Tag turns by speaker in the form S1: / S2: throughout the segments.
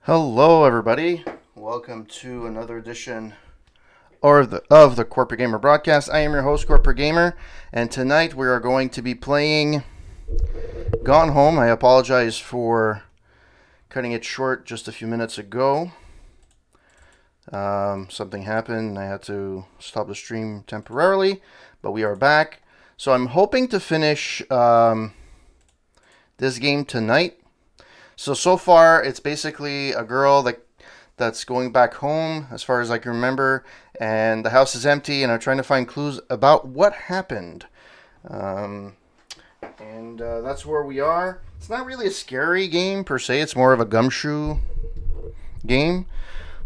S1: Hello, everybody. Welcome to another edition of the Corporate Gamer broadcast. I am your host, Corporate Gamer, and tonight we are going to be playing Gone Home. I apologize for cutting it short just a few minutes ago. Something happened. I had to stop the stream temporarily, but we are back. So I'm hoping to finish this game tonight. So far, it's basically a girl that's going back home, as far as I can remember, and the house is empty, and I'm trying to find clues about what happened. And that's where we are. It's not really a scary game per se, it's more of a gumshoe game,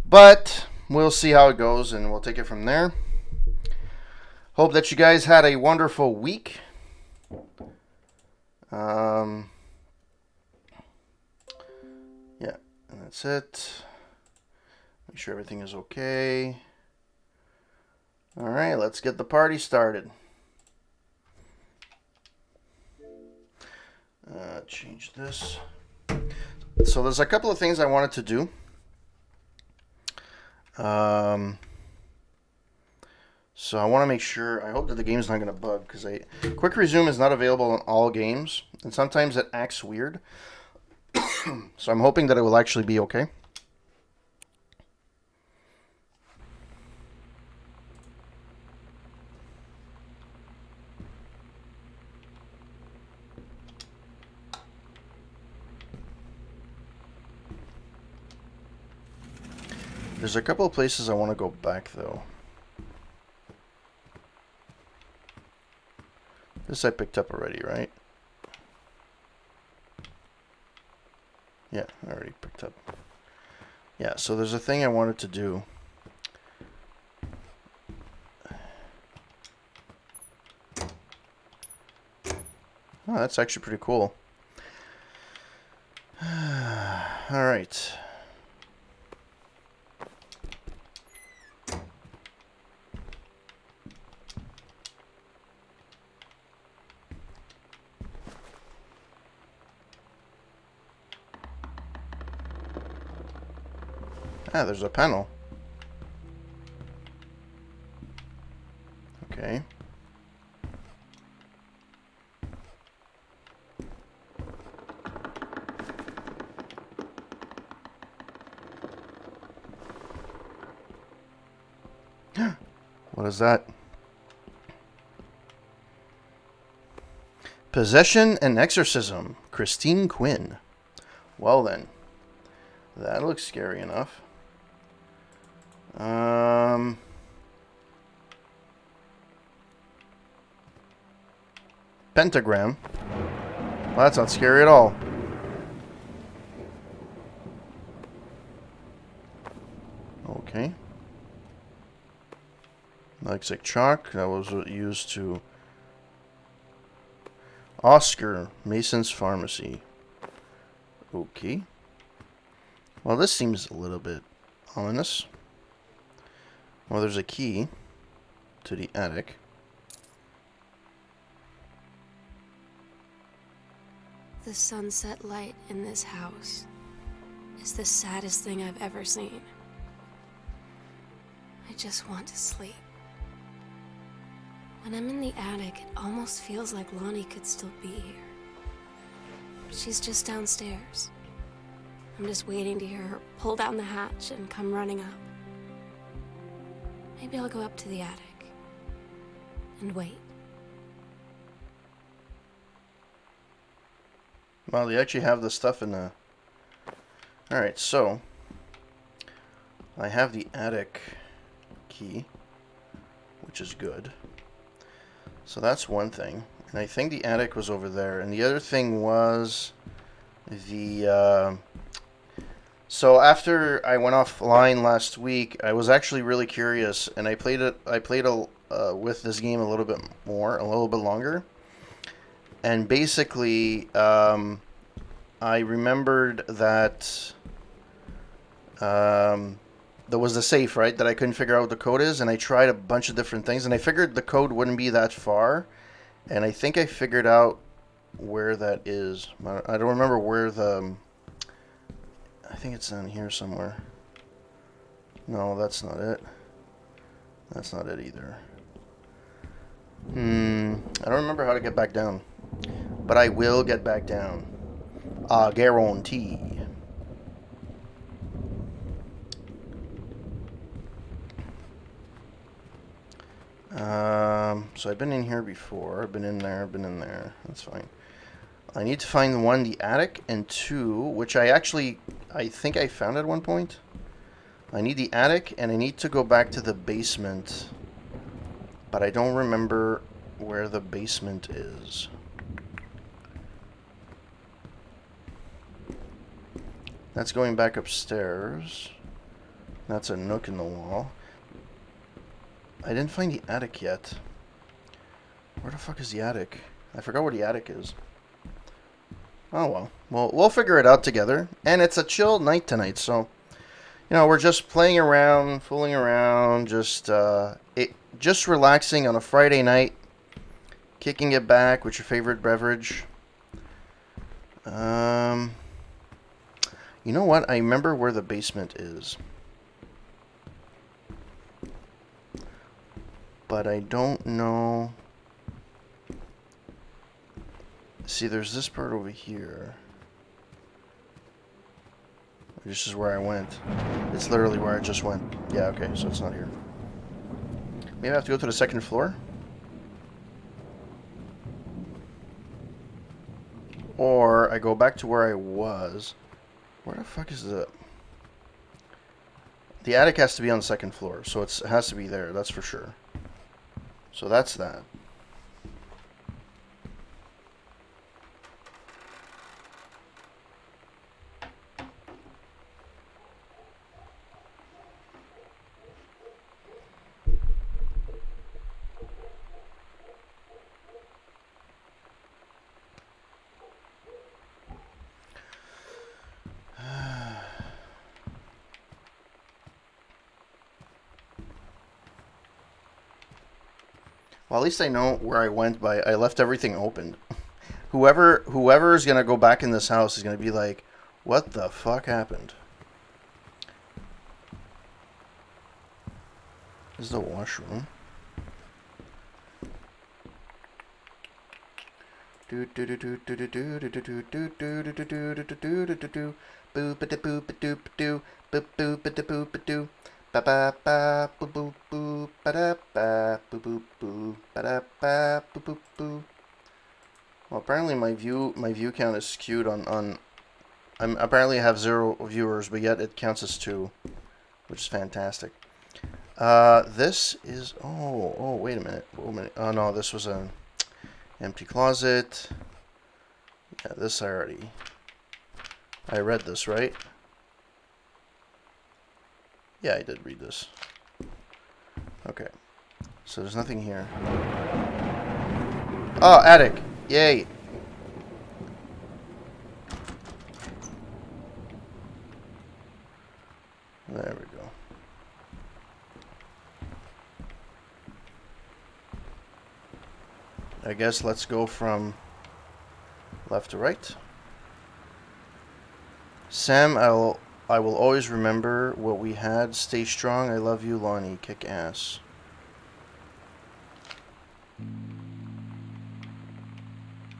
S1: but we'll see how it goes, and we'll take it from there. Hope that you guys had a wonderful week. Yeah, and that's it. Make sure everything is okay. Alright, let's get the party started. Change this. So there's a couple of things I wanted to do. So I want to make sure, I hope that the game is not going to bug, because Quick Resume is not available on all games, and sometimes it acts weird. So I'm hoping that it will actually be okay. There's a couple of places I want to go back, though. This I picked up already, right? Yeah, I already picked up. Yeah, so there's a thing I wanted to do. Oh, that's actually pretty cool. Alright. Ah, there's a panel. Okay. What is that? Possession and Exorcism, Christine Quinn. Well then, that looks scary enough. Pentagram. Well, that's not scary at all. Okay. Looks like chalk. That was used to... Oscar, Mason's Pharmacy. Okay. Well, this seems a little bit ominous. Well, there's a key to the attic.
S2: The sunset light in this house is the saddest thing I've ever seen. I just want to sleep. When I'm in the attic, it almost feels like Lonnie could still be here. She's just downstairs. I'm just waiting to hear her pull down the hatch and come running up. Maybe I'll go up to the attic and wait.
S1: Well, they actually have the stuff in the... Alright, so... I have the attic key, which is good. So that's one thing. And I think the attic was over there. And the other thing was the... So after I went offline last week, I was actually really curious, and I played with this game a little bit longer. And basically, I remembered that there was the safe, right, that I couldn't figure out what the code is, and I tried a bunch of different things, and I figured the code wouldn't be that far, and I think I figured out where that is. I don't remember where the I think it's down here somewhere. No, that's not it. That's not it either. I don't remember how to get back down. But I will get back down. Guarantee. So I've been in here before. I've been in there. I've been in there. That's fine. I need to find one, the attic, and two, which I think I found at one point. I need the attic, and I need to go back to the basement. But I don't remember where the basement is. That's going back upstairs. That's a nook in the wall. I didn't find the attic yet. Where the fuck is the attic? I forgot where the attic is. Oh well. We'll figure it out together. And it's a chill night tonight, so you know, we're just playing around, fooling around, just relaxing on a Friday night, kicking it back with your favorite beverage. You know what? I remember where the basement is. But I don't know. See, there's this part over here. This is where I went. It's literally where I just went. Yeah, okay, so it's not here. Maybe I have to go to the second floor? Or I go back to where I was. Where the fuck is the... The attic has to be on the second floor, so it has to be there, that's for sure. So that's that. Well, at least I know where I went by. I left everything open. Whoever is gonna go back in this house is gonna be like, "What the fuck happened?" This is the washroom. Ba ba ba boo boo boo ba da ba boo boo boo ba da ba boo boo boo. Well, apparently my view count is skewed on apparently I have 0 viewers, but yet it counts as 2, which is fantastic. This is wait a minute. Oh no, this was an empty closet. Yeah, this I read this, right? Yeah, I did read this. Okay. So there's nothing here. Oh, attic! Yay! There we go. I guess let's go from left to right. Sam, I will always remember what we had. Stay strong. I love you, Lonnie. Kick ass.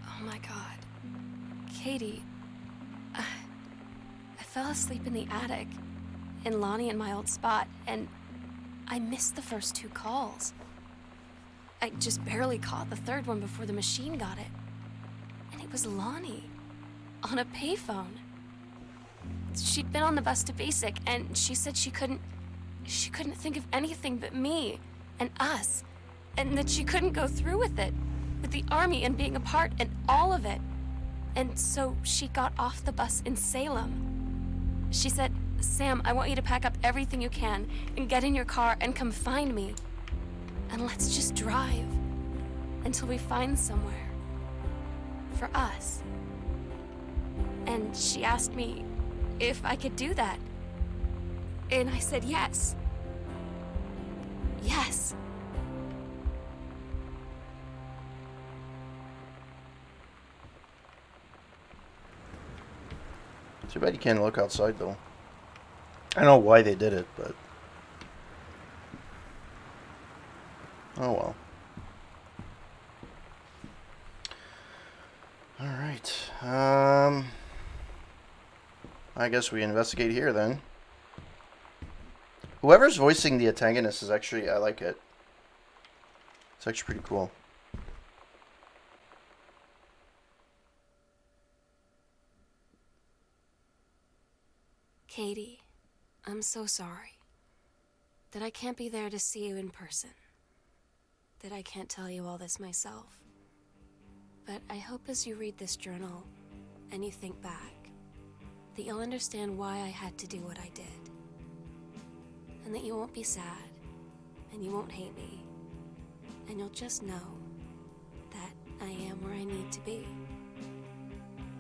S2: Oh my god. Katie. I fell asleep in the attic, in Lonnie and my old spot, and I missed the first 2 calls. I just barely caught the third one before the machine got it. And it was Lonnie, on a payphone. She'd been on the bus to Basic, and she said she couldn't think of anything but me and us, and that she couldn't go through with it, with the army and being apart and all of it. And so she got off the bus in Salem. She said, "Sam, I want you to pack up everything you can and get in your car and come find me. And let's just drive until we find somewhere for us." And she asked me if I could do that. And I said yes. Yes.
S1: Too bad you can't look outside, though. I don't know why they did it, but... oh, well. Alright. I guess we investigate here, then. Whoever's voicing the antagonist is actually... I like it. It's actually pretty cool.
S2: Katie, I'm so sorry that I can't be there to see you in person, that I can't tell you all this myself. But I hope as you read this journal and you think back, that you'll understand why I had to do what I did. And that you won't be sad, and you won't hate me, and you'll just know that I am where I need to be.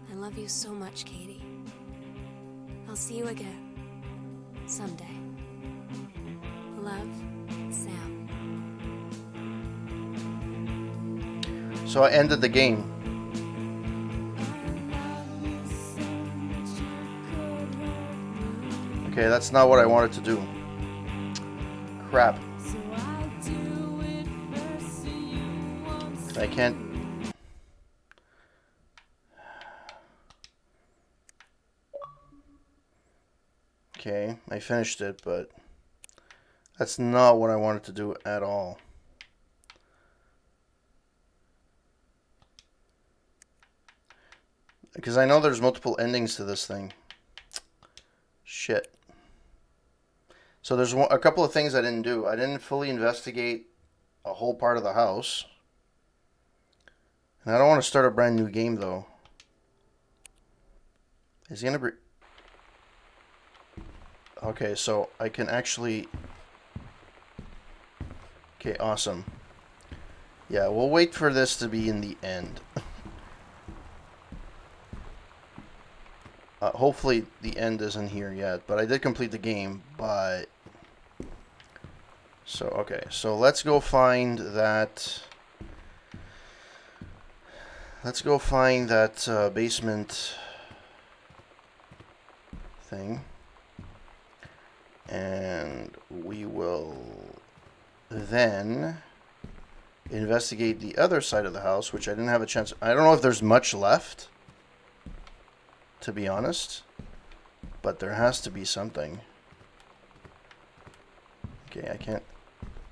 S2: I love you so much, Katie. I'll see you again, someday. Love, Sam.
S1: So I ended the game. Okay, that's not what I wanted to do. Crap. I can't... okay, I finished it, but that's not what I wanted to do at all. Because I know there's multiple endings to this thing. Shit. So there's a couple of things I didn't do. I didn't fully investigate a whole part of the house. And I don't want to start a brand new game, though. Is he going to be... okay, so I can actually... okay, awesome. Yeah, we'll wait for this to be in the end. Hopefully the end isn't here yet, but I did complete the game, but... so, okay, so let's go find that... let's go find that basement thing. And we will then investigate the other side of the house, which I didn't have a chance... I don't know if there's much left, to be honest, but there has to be something. Okay, I can't...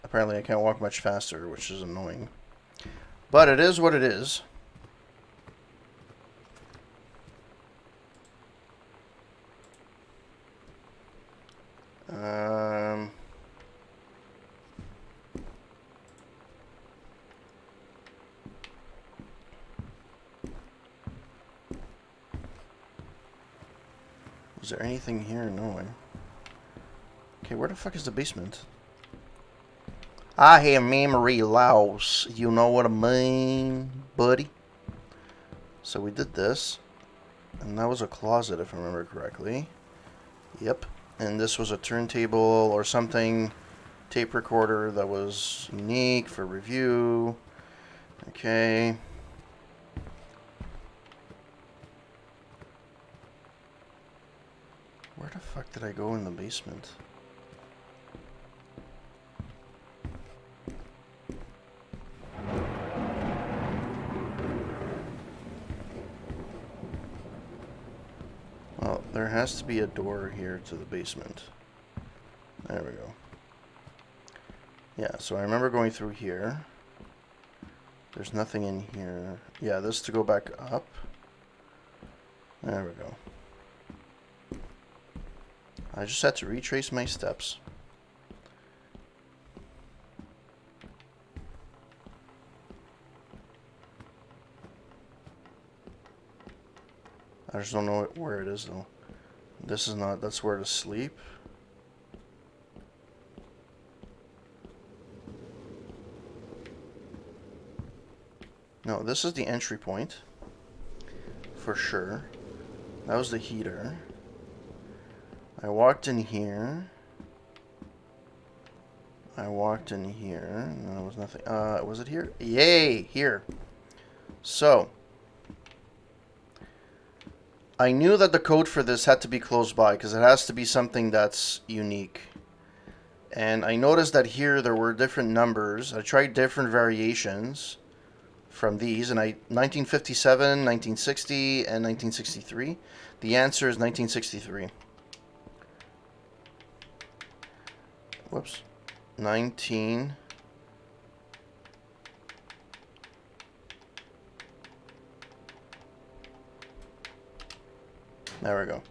S1: apparently I can't walk much faster, which is annoying. But it is what it is. Is there anything here? No. Okay, where the fuck is the basement? I have memory loss. You know what I mean, buddy? So we did this. And that was a closet, if I remember correctly. Yep. And this was a turntable or something. Tape recorder that was unique for review. Okay. Where the fuck did I go in the basement? Well, there has to be a door here to the basement. There we go. Yeah, so I remember going through here. There's nothing in here. Yeah, this to go back up. There we go. I just had to retrace my steps. I just don't know where it is, though. This is not... that's where to sleep. No, this is the entry point. For sure. That was the heater. I walked in here. I walked in here. And there was nothing. Was it here? Yay! Here. So. I knew that the code for this had to be close by because it has to be something that's unique. And I noticed that here there were different numbers. I tried different variations from these, and 1957, 1960, and 1963. The answer is 1963. Whoops. 19. There we go.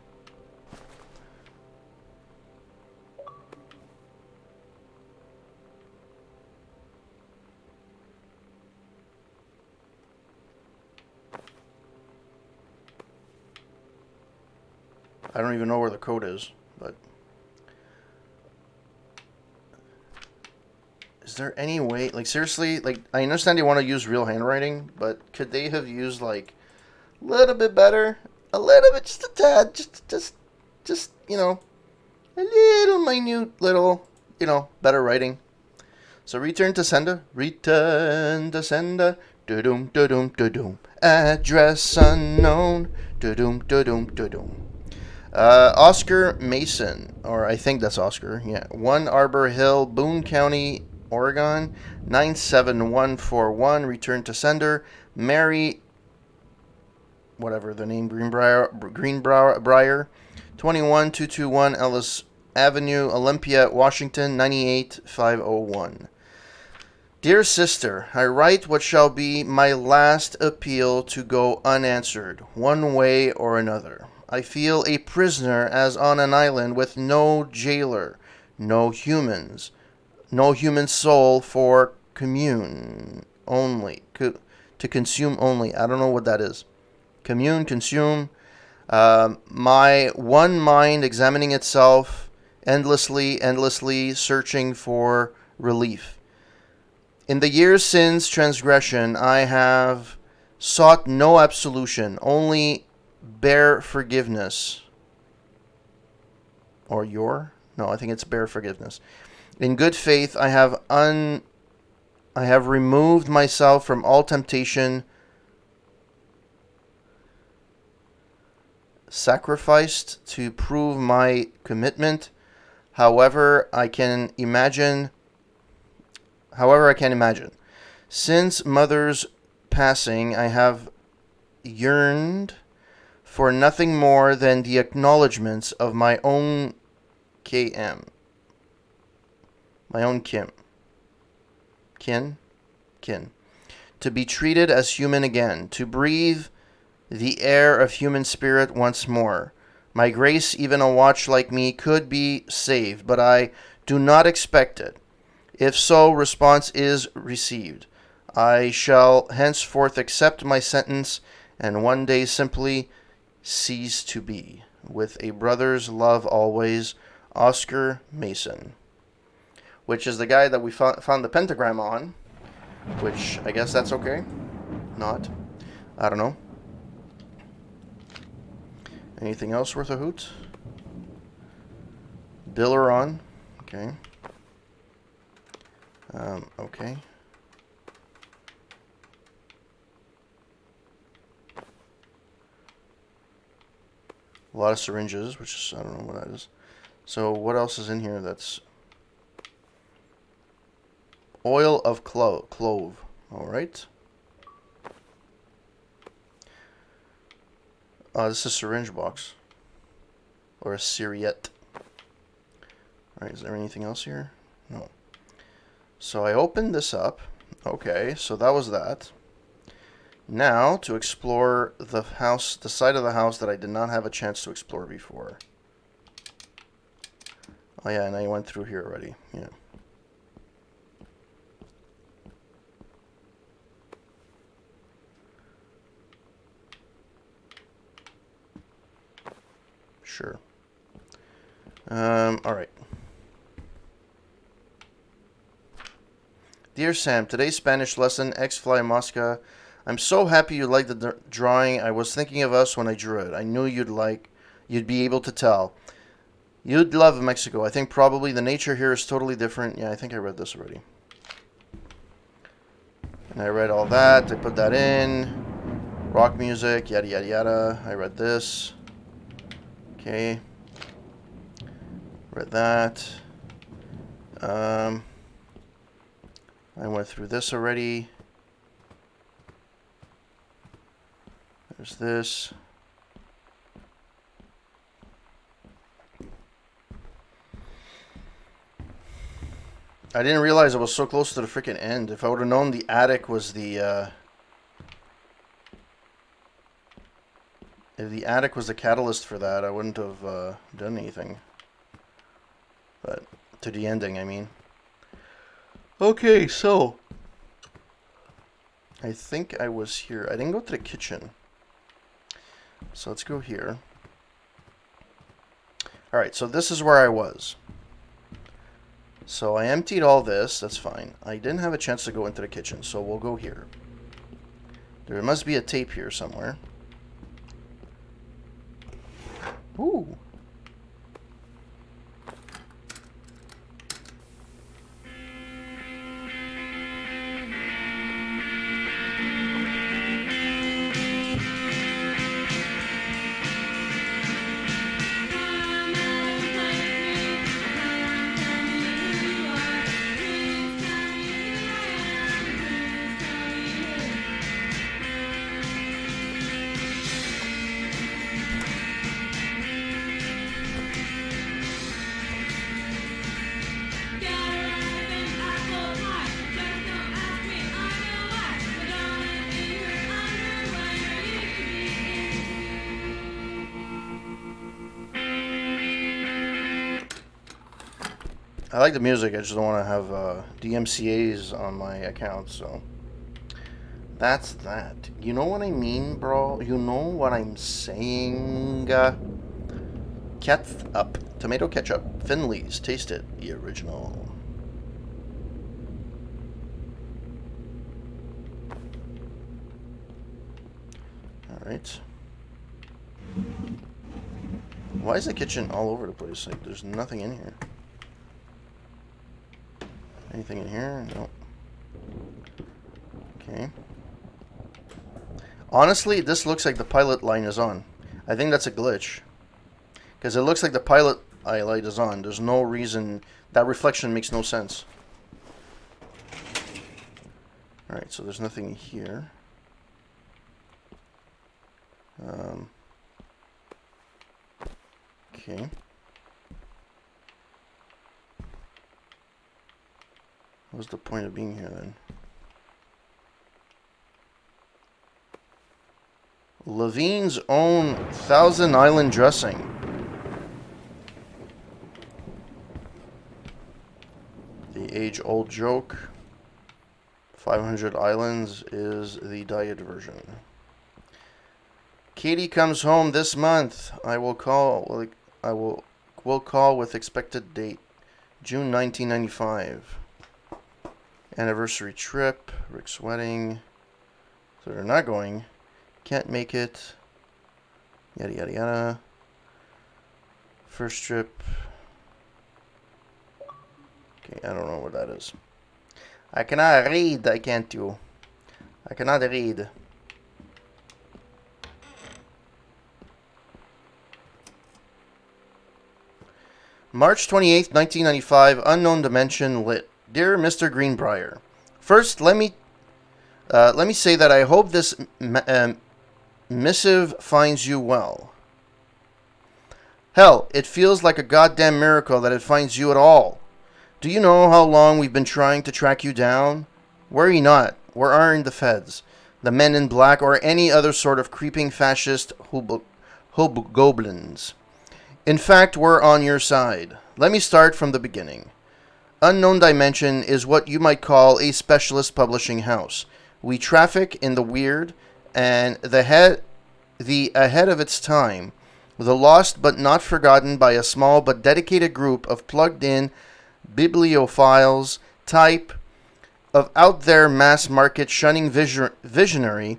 S1: I don't even know where the code is, but is there any way, like seriously, like I understand you want to use real handwriting, but could they have used like a little bit better, a little bit, just a tad, just you know, a little minute, little, you know, better writing. So return to sender, doo-doom, doo-doom, doo-doom, address unknown, doo-doom, doo-doom, doo-doom. Oscar Mason, or I think that's Oscar, yeah. 1 Arbor Hill, Boone County, Oregon, 97141, return to sender. Mary, whatever the name, Greenbrier, 21221 Ellis Avenue, Olympia, Washington, 98501. Dear sister, I write what shall be my last appeal to go unanswered, one way or another. I feel a prisoner as on an island with no jailer, no humans, no human soul for commune only, to consume only. I don't know what that is. Commune, consume. My one mind examining itself, endlessly searching for relief. In the years since transgression, I have sought no absolution, only bare forgiveness. Or your? No, I think it's bare forgiveness. In good faith, I have removed myself from all temptation, sacrificed to prove my commitment. However I can imagine. Since mother's passing, I have yearned for nothing more than the acknowledgments of my own kin. To be treated as human again, to breathe the air of human spirit once more. My grace, even a watch like me, could be saved, but I do not expect it. If so, response is received. I shall henceforth accept my sentence and one day simply cease to be. With a brother's love always, Oscar Mason. Which is the guy that we found the pentagram on. Which, I guess that's okay. Not. I don't know. Anything else worth a hoot? Biller on. Okay. Okay. A lot of syringes, which is, I don't know what that is. So what else is in here that's... Oil of clove. Alright. This is a syringe box. Or a syriette. Alright, is there anything else here? No. So I opened this up. Okay, so that was that. Now, to explore the house, the side of the house that I did not have a chance to explore before. Oh yeah, and I went through here already. Yeah. Sure. Alright. Dear Sam, today's Spanish lesson, X-Fly Mosca. I'm so happy you liked the drawing. I was thinking of us when I drew it. I knew you'd be able to tell. You'd love Mexico. I think probably the nature here is totally different. Yeah, I think I read this already. And I read all that. I put that in. Rock music, yada, yada, yada. I read this. Okay. Read that. I went through this already. There's this. I didn't realize I was so close to the freaking end. If I would have known the attic was the if the attic was the catalyst for that, I wouldn't have done anything. But to the ending, I mean. Okay, so I think I was here. I didn't go to the kitchen. So let's go here. Alright, so this is where I was. So I emptied all this, that's fine. I didn't have a chance to go into the kitchen, so we'll go here. There must be a tape here somewhere. Ooh. I like the music, I just don't want to have DMCAs on my account, so that's that. You know what I mean, bro? You know what I'm saying? Ketchup. Tomato ketchup. Finley's. Taste it. The original. Alright. Why is the kitchen all over the place? Like, there's nothing in here. Anything in here? No. Okay. Honestly, this looks like the pilot line is on. I think that's a glitch. Because it looks like the pilot light is on. There's no reason. That reflection makes no sense. Alright, so there's nothing here. Okay. What's the point of being here then? Levine's own Thousand Island dressing. The age-old joke. 500 Islands is the diet version. Katie comes home this month. I will call with expected date. June 1995. Anniversary trip. Rick's wedding. So they're not going. Can't make it. Yada yada yada. First trip. Okay, I don't know what that is. I cannot read, I can't do. I cannot read. March 28th, 1995, unknown dimension lit. Dear Mr. Greenbrier, first let me say that I hope this missive finds you well. Hell, it feels like a goddamn miracle that it finds you at all. Do you know how long we've been trying to track you down? Worry not. Where aren't the feds, the men in black, or any other sort of creeping fascist hobgoblins? In fact, we're on your side. Let me start from the beginning. Unknown Dimension is what you might call a specialist publishing house. We traffic in the weird and the ahead of its time, the lost but not forgotten by a small but dedicated group of plugged-in bibliophiles type of out-there mass-market shunning visionary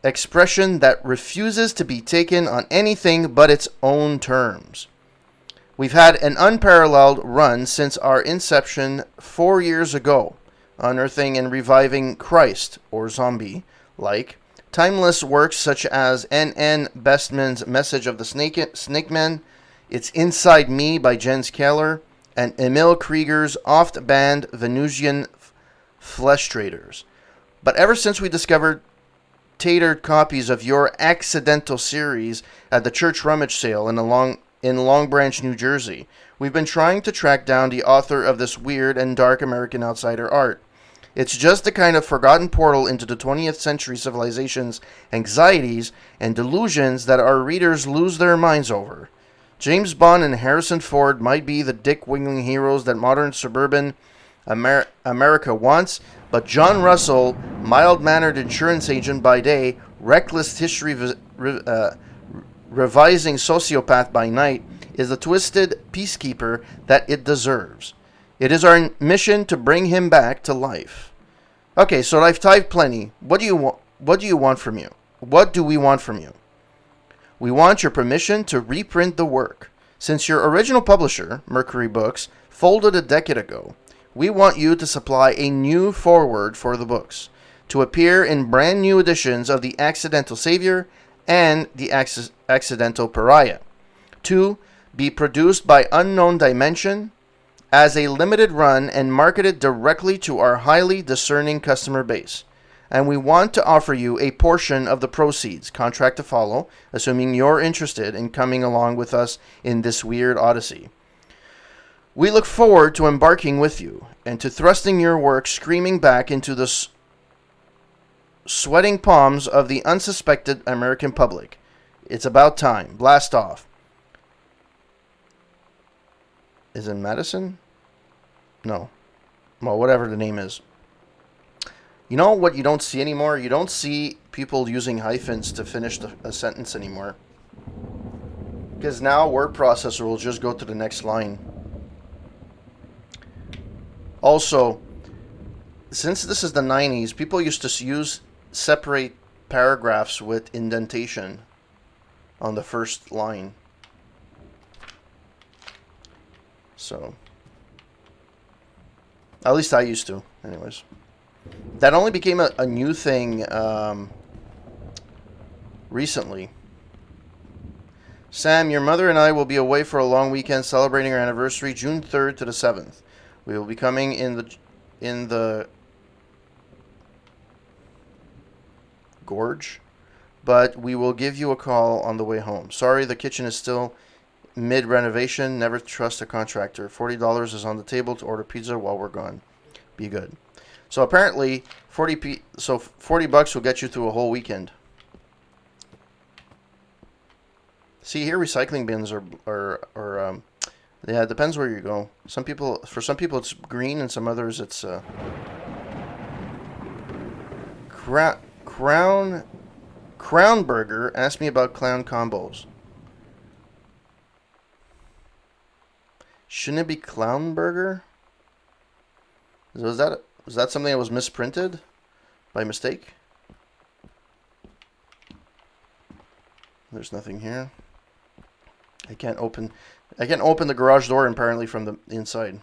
S1: expression that refuses to be taken on anything but its own terms. We've had an unparalleled run since our inception 4 years ago, unearthing and reviving Christ, or zombie-like, Timeless works such as N.N. Bestman's Message of the Snake Man, It's Inside Me by Jens Keller, and Emil Krieger's oft-banned Venusian Flesh Traders. But ever since we discovered tatered copies of your accidental series at the church rummage sale in Long Branch, New Jersey, we've been trying to track down the author of this weird and dark American outsider art. It's just the kind of forgotten portal into the 20th century civilization's anxieties and delusions that our readers lose their minds over. James Bond and Harrison Ford might be the dick-wingling heroes that modern suburban America wants, but John Russell, mild-mannered insurance agent by day, reckless history revising sociopath by night, is the twisted peacekeeper that it deserves. It is our mission to bring him back to life. Okay, so I've typed plenty. What do you want? What do you want from you? What do we want from you? We want your permission to reprint the work. Since your original publisher, Mercury Books, folded a decade ago, we want you to supply a new foreword for the books, to appear in brand new editions of The Accidental Savior and The Accidental Pariah, to be produced by Unknown Dimension as a limited run and marketed directly to our highly discerning customer base. And we want to offer you a portion of the proceeds, contract to follow, assuming you're interested in coming along with us in this weird odyssey. We look forward to embarking with you and to thrusting your work screaming back into the sweating palms of the unsuspected American public. It's about time. Blast off. Is it Madison? No. Well, whatever the name is. You know what you don't see anymore? You don't see people using hyphens to finish a sentence anymore. Because now word processor will just go to the next line. Also, since this is the 90s, people used to use separate paragraphs with indentation on the first line. So, at least I used to, anyways. That only became a new thing recently. Sam, your mother and I will be away for a long weekend celebrating our anniversary, June 3rd to the 7th. We will be coming in the gorge, but we will give you a call on the way home. Sorry, the kitchen is still mid-renovation. Never trust a contractor. $40 is on the table to order pizza while we're gone. Be good. So apparently, $40 will get you through a whole weekend. See here, recycling bins are yeah, it depends where you go. For some people it's green, and some others it's Crown Burger asked me about clown combos. Shouldn't it be Clown Burger? Was that something that was misprinted by mistake? There's nothing here. I can't open the garage door apparently from the inside.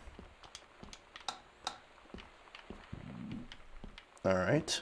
S1: All right.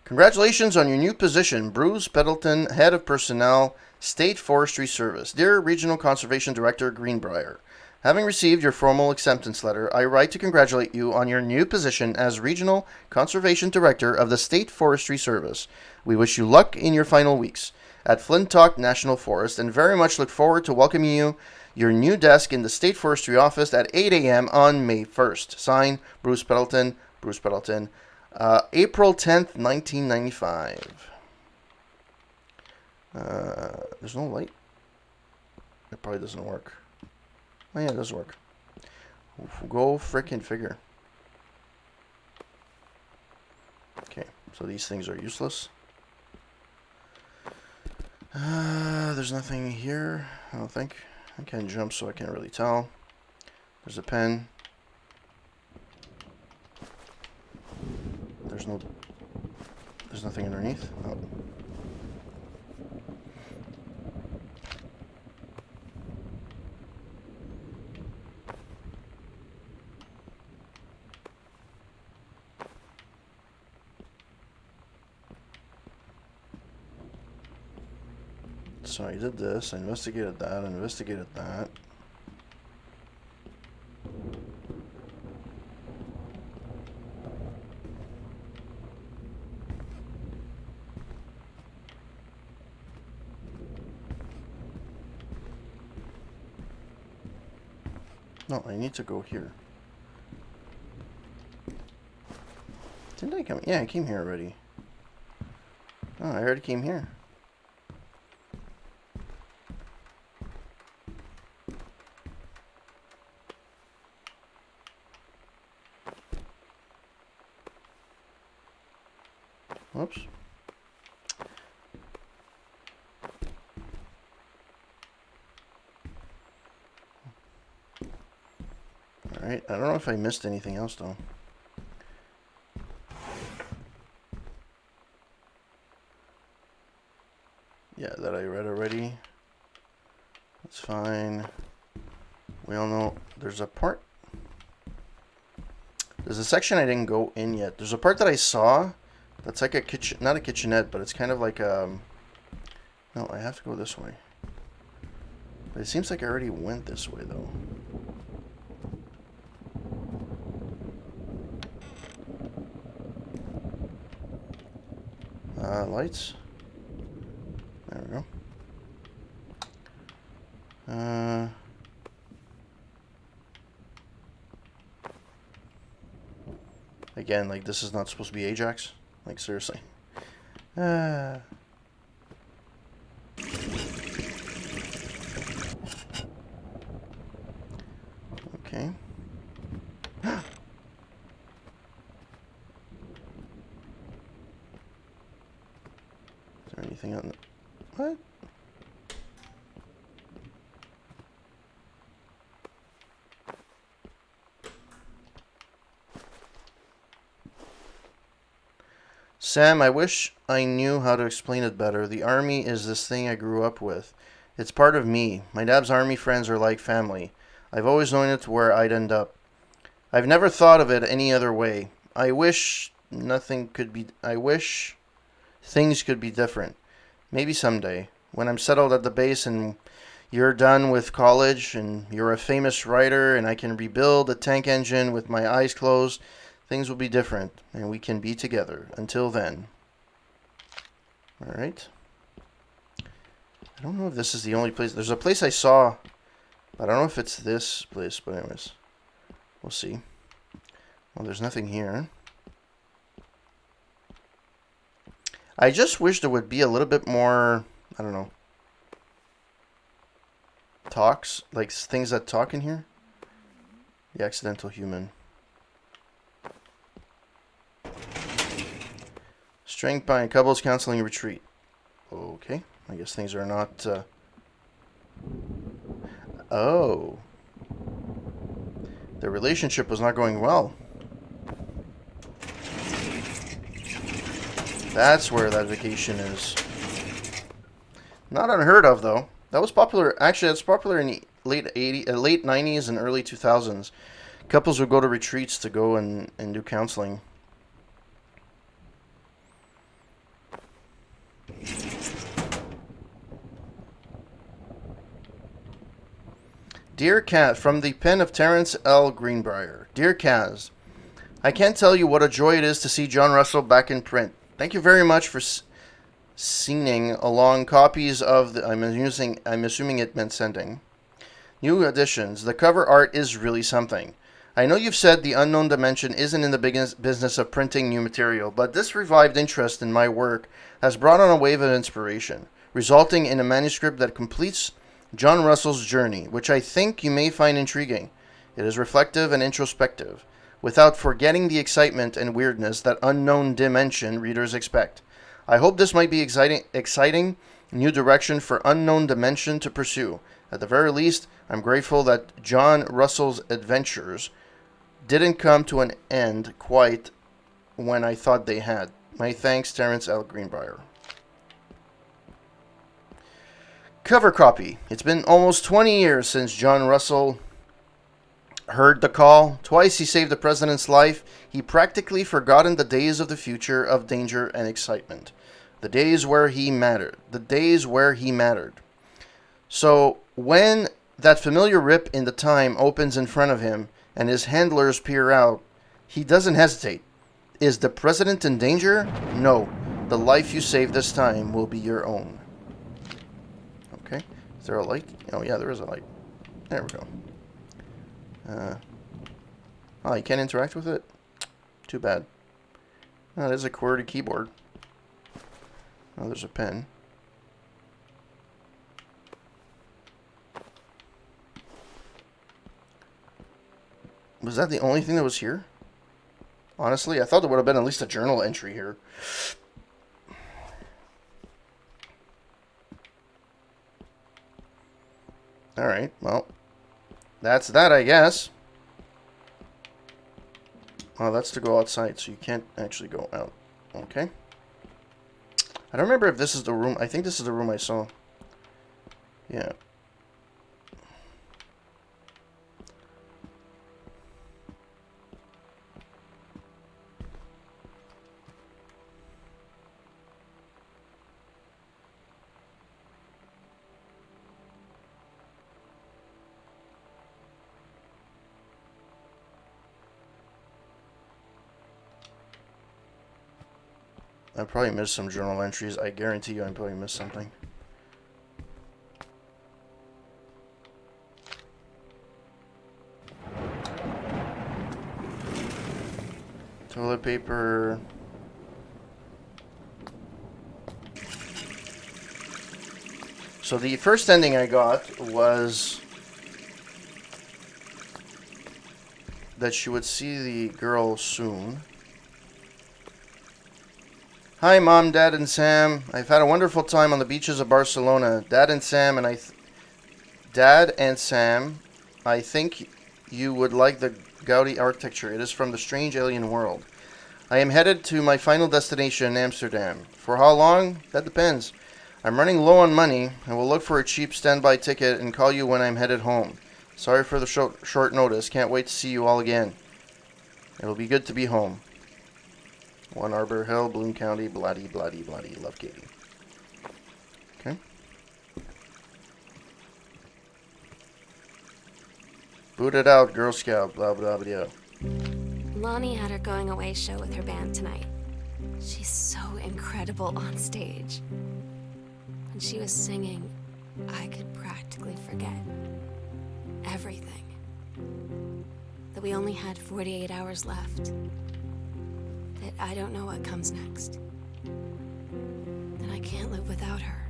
S1: Congratulations on your new position, Bruce Pendleton, Head of Personnel, State Forestry Service. Dear Regional Conservation Director, Greenbrier, having received your formal acceptance letter, I write to congratulate you on your new position as Regional Conservation Director of the State Forestry Service. We wish you luck in your final weeks at Flintock National Forest and very much look forward to welcoming you your new desk in the State Forestry Office at 8 a.m. on May 1st. Signed, Bruce Pendleton. Bruce Pendleton. April 10th, 1995. There's no light. It probably doesn't work. Oh yeah, it does work. Go frickin' figure. Okay, so these things are useless. There's nothing here, I don't think. I can't jump, so I can't really tell. There's a pen. There's nothing underneath. Oh. so I did this, I investigated that, I investigated that. No, I need to go here. Didn't I come? Yeah, I came here already. Oh, I already came here. Whoops. Alright, I don't know if I missed anything else though. Yeah, that I read already. That's fine. We all know there's a part. There's a section I didn't go in yet. There's a part that I saw that's like a kitchen, not a kitchenette, but it's kind of like no, I have to go this way. But it seems like I already went this way though. Lights. There we go. Again, like this is not supposed to be Ajax. Like seriously. Okay. Is there anything on the... What? Sam, I wish I knew how to explain it better. The army is this thing I grew up with. It's part of me. My dad's army friends are like family. I've always known it's where I'd end up. I've never thought of it any other way. I wish things could be different. Maybe someday. When I'm settled at the base and you're done with college and you're a famous writer and I can rebuild a tank engine with my eyes closed, things will be different and we can be together. Until then. Alright. I don't know if this is the only place. There's a place I saw. I don't know if it's this place, but anyways. We'll see. Well, there's nothing here. I just wish there would be a little bit more, I don't know, talks, like things that talk in here. The accidental human. Strength by couples counseling retreat. Okay, I guess things are not, oh. Their relationship was not going well. That's where that vacation is. Not unheard of, though. That was popular. Actually, that's popular in the late 90s and early 2000s. Couples would go to retreats to go and do counseling. Dear Cat, from the pen of Terence L. Greenbrier. Dear Kaz, I can't tell you what a joy it is to see John Russell back in print. Thank you very much for sending along copies of the... I'm assuming it meant sending. New editions. The cover art is really something. I know you've said the Unknown Dimension isn't in the business of printing new material, but this revived interest in my work has brought on a wave of inspiration, resulting in a manuscript that completes John Russell's journey, which I think you may find intriguing. It is reflective and introspective, without forgetting the excitement and weirdness that Unknown Dimension readers expect. I hope this might be exciting new direction for Unknown Dimension to pursue. At the very least, I'm grateful that John Russell's adventures didn't come to an end quite when I thought they had. My thanks, Terence L. Greenbrier. Cover copy. It's been almost 20 years since John Russell heard the call. Twice he saved the president's life. He practically forgotten the days of the future of danger and excitement. The days where he mattered. The days where he mattered. So when that familiar rip in the time opens in front of him and his handlers peer out, he doesn't hesitate. Is the president in danger? No. The life you save this time will be your own. Okay. Is there a light? Oh, yeah, there is a light. There we go. Oh, you can't interact with it? Too bad. Oh, there's a QWERTY keyboard. Oh, there's a pen. Was that the only thing that was here? Honestly, I thought there would have been at least a journal entry here. Alright, well. That's that, I guess. Oh, that's to go outside, so you can't actually go out. Okay. I don't remember if this is the room. I think this is the room I saw. Yeah. I probably missed some journal entries. I guarantee you I probably missed something. Toilet paper. So the first ending I got was that she would see the girl soon. Hi, Mom, Dad, and Sam. I've had a wonderful time on the beaches of Barcelona. Dad and Sam, I think you would like the Gaudi architecture. It is from the strange alien world. I am headed to my final destination, Amsterdam. For how long? That depends. I'm running low on money, and will look for a cheap standby ticket and call you when I'm headed home. Sorry for the short notice. Can't wait to see you all again. It'll be good to be home. 1 Arbor Hill, Bloom County, bloody, bloody, bloody. Love, Katie. Okay. Boot it out, Girl Scout, blah, blah, blah.
S2: Lonnie had her going away show with her band tonight. She's so incredible on stage. When she was singing, I could practically forget everything. That we only had 48 hours left. That I don't know what comes next. That I can't live without her.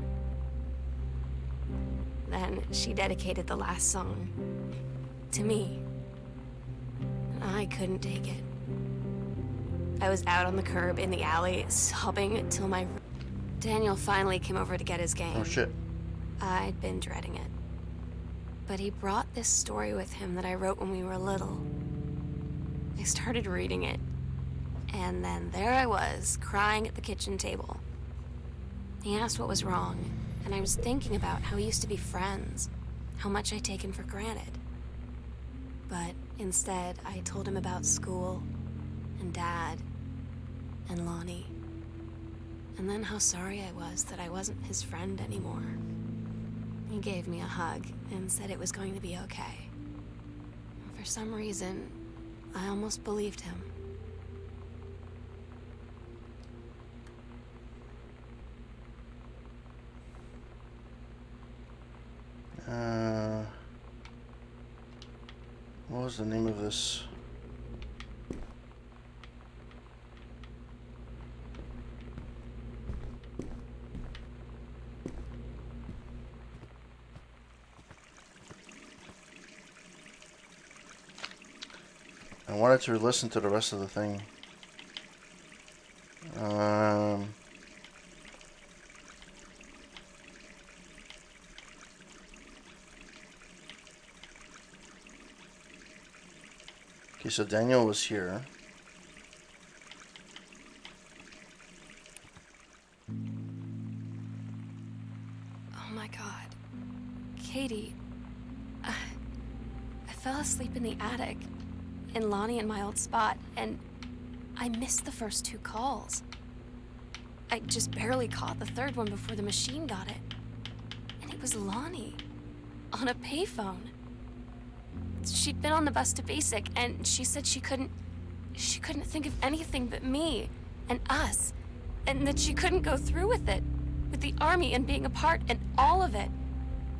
S2: Then she dedicated the last song to me. And I couldn't take it. I was out on the curb in the alley, sobbing till my... Daniel finally came over to get his game.
S1: Oh, shit.
S2: I'd been dreading it. But he brought this story with him that I wrote when we were little. I started reading it. And then there I was, crying at the kitchen table. He asked what was wrong, and I was thinking about how we used to be friends, how much I'd taken for granted. But instead, I told him about school, and Dad, and Lonnie. And then how sorry I was that I wasn't his friend anymore. He gave me a hug and said it was going to be okay. And for some reason, I almost believed him.
S1: What was the name of this? I wanted to listen to the rest of the thing. Okay, so Daniel was here.
S2: Oh my God. Katie, I fell asleep in the attic in Lonnie and my old spot, and I missed the first 2 calls. I just barely caught the third one before the machine got it. And it was Lonnie. On a payphone. She'd been on the bus to Basic, and she said she couldn't think of anything but me and us, and that she couldn't go through with it, with the army and being apart and all of it.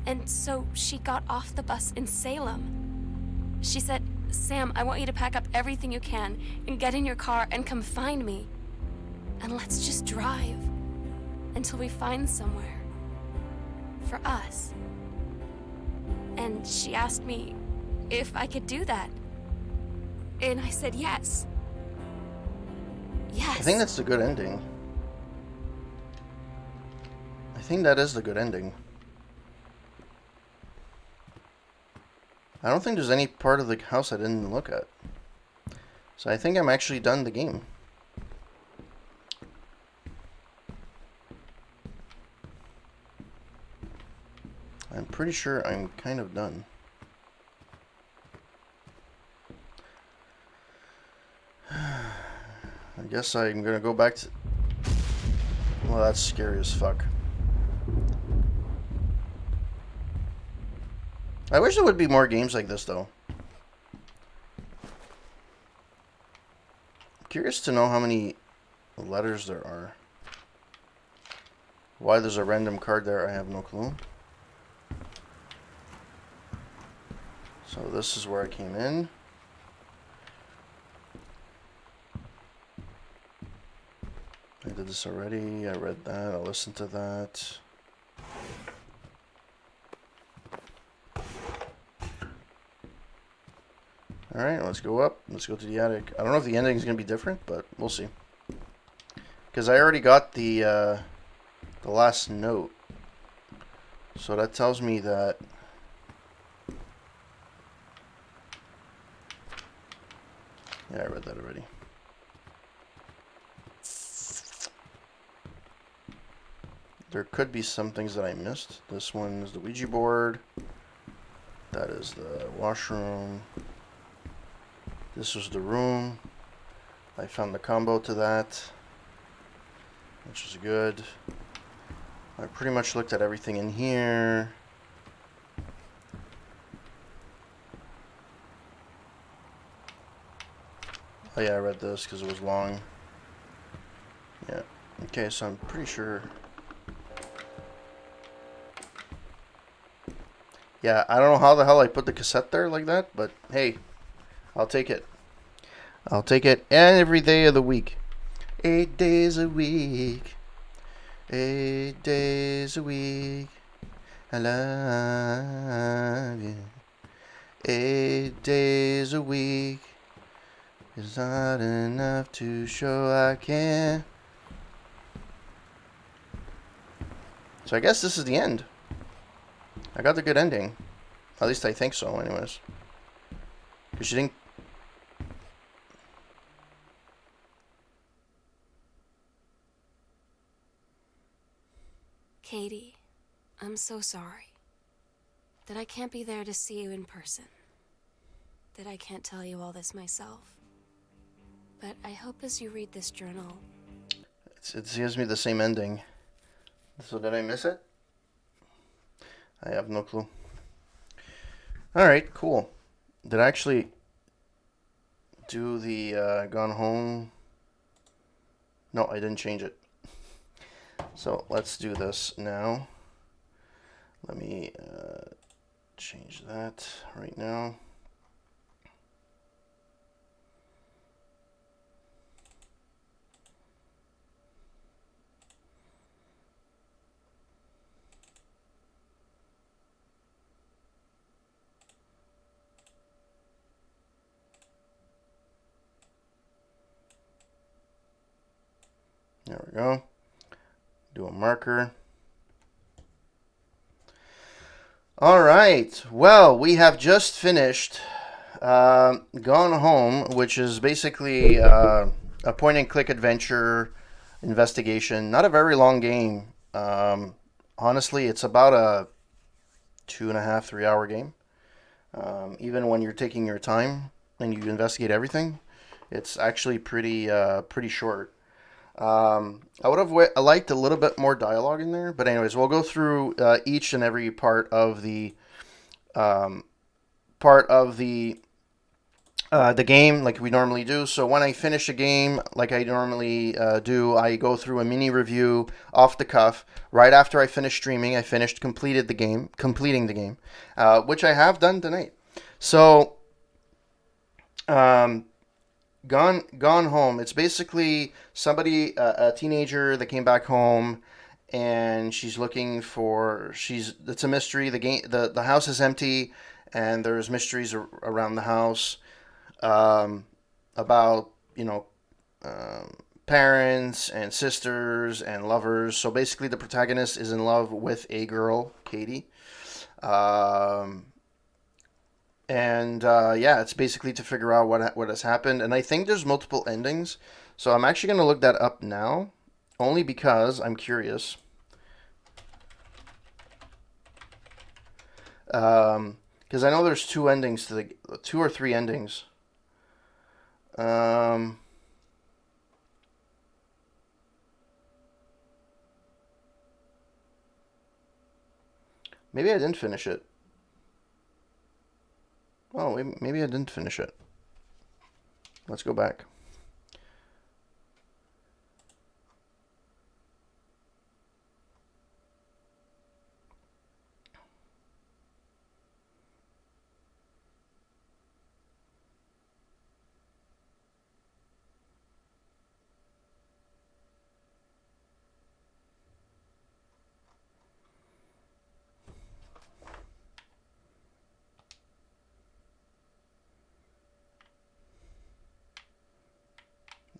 S2: And so she got off the bus in Salem. She said, "Sam, I want you to pack up everything you can and get in your car and come find me. And let's just drive until we find somewhere for us." And she asked me if I could do that. And I said yes. Yes.
S1: I think that's the good ending. I think that is the good ending. I don't think there's any part of the house I didn't look at. So I think I'm actually done the game. I'm pretty sure I'm kind of done. I guess I'm gonna go back to... Well, that's scary as fuck. I wish there would be more games like this, though. I'm curious to know how many letters there are. Why there's a random card there, I have no clue. So this is where I came in. I did this already. I read that. I listened to that. Alright, let's go up. Let's go to the attic. I don't know if the ending is going to be different, but we'll see. Because I already got the last note. So that tells me that... Yeah, I read that already. There could be some things that I missed. This one is the Ouija board. That is the washroom. This was the room. I found the combo to that, which is good. I pretty much looked at everything in here. Oh yeah, I read this because it was long. Yeah. Okay, so I'm pretty sure... Yeah, I don't know how the hell I put the cassette there like that, but hey, I'll take it. I'll take it every day of the week. 8 days a week. 8 days a week. I love you. 8 days a week is not enough to show I care. So I guess this is the end. I got the good ending. At least I think so, anyways. Because she didn't...
S2: Katie, I'm so sorry that I can't be there to see you in person, that I can't tell you all this myself. But I hope as you read this journal...
S1: It gives me the same ending. So did I miss it? I have no clue. Alright, cool. Did I actually do the Gone Home? No, I didn't change it. So let's do this now. Let me change that right now. There we go. Do a marker. All right. Well, we have just finished Gone Home, which is basically a point-and-click adventure investigation. Not a very long game. Honestly, it's about a 2.5, 3 hour game. Even when you're taking your time and you investigate everything, it's actually pretty short. I would have liked a little bit more dialogue in there, but anyways, we'll go through each and every um, part of the game like we normally do. So when I finish a game, like I normally do, I go through a mini review off the cuff. Right after I finish streaming, completing the game, which I have done tonight. So, um, Gone Home. It's basically somebody, a teenager that came back home, and she's looking for. It's a mystery. The house is empty, and there's mysteries around the house, um, about um, parents and sisters and lovers. So basically, the protagonist is in love with a girl, Katie. Um, and yeah, it's basically to figure out what has happened. And I think there's multiple endings, so I'm actually gonna look that up now, only because I'm curious. Because I know there's two or three endings. Um, Maybe I didn't finish it. Oh, maybe I didn't finish it. Let's go back.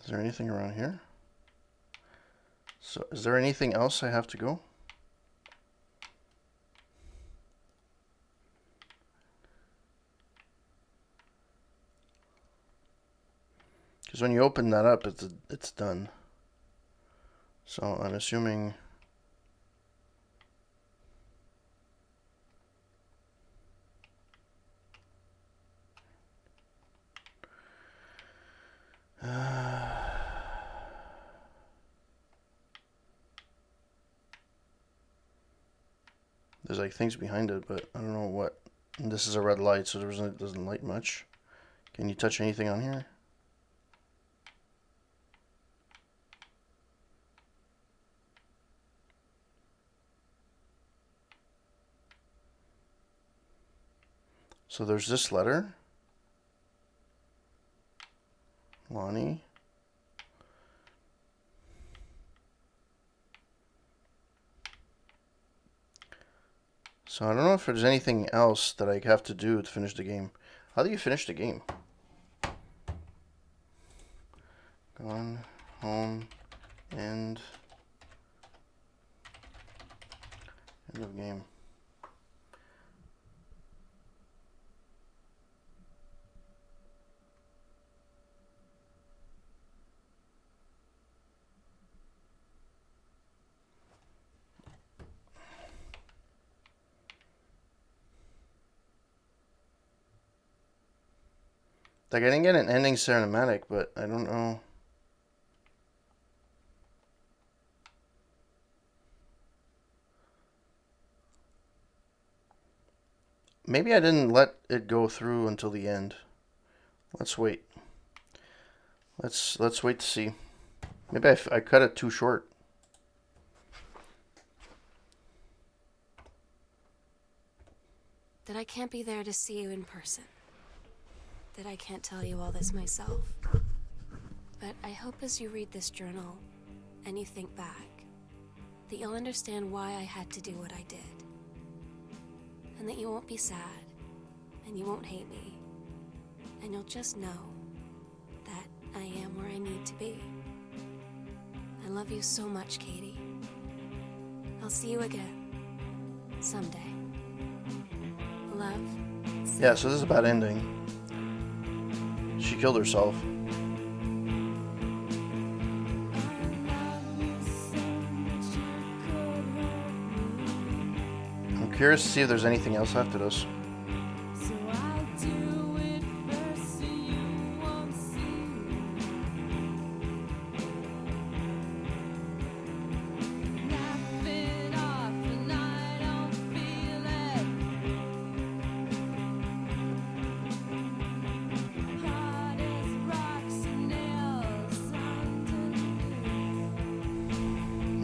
S1: Is there anything around here? So, is there anything else I have to go? Because when you open that up, it's done. So I'm assuming. There's like things behind it, but I don't know what. And this is a red light, so it doesn't light much. Can you touch anything on here? So there's this letter. Lonnie. So I don't know if there's anything else that I have to do to finish the game. How do you finish the game? Gone Home and end of game. Like I didn't get an ending cinematic, but I don't know. Maybe I didn't let it go through until the end. Let's wait. Let's wait to see. Maybe I cut it too short.
S2: That I can't be there to see you in person. That I can't tell you all this myself. But I hope as you read this journal and you think back, that you'll understand why I had to do what I did. And that you won't be sad, and you won't hate me. And you'll just know that I am where I need to be. I love you so much, Katie. I'll see you again. Someday. Love.
S1: Yeah, so this is a bad ending. She killed herself. I'm curious to see if there's anything else after this.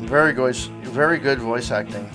S1: very good voice acting.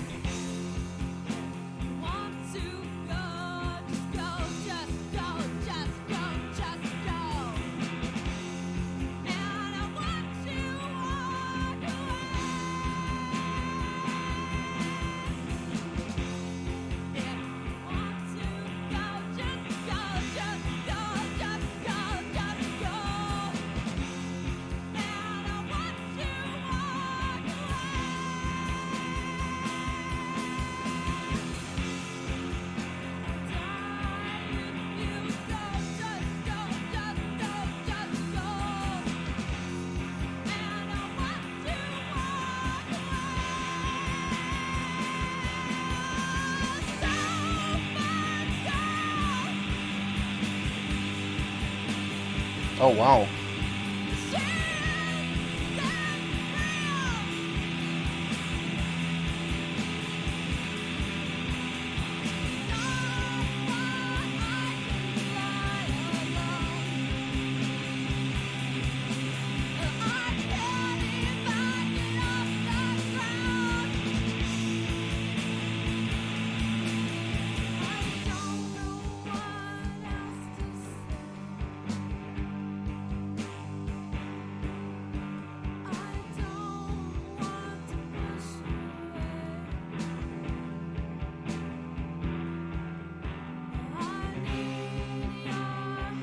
S1: Oh, wow.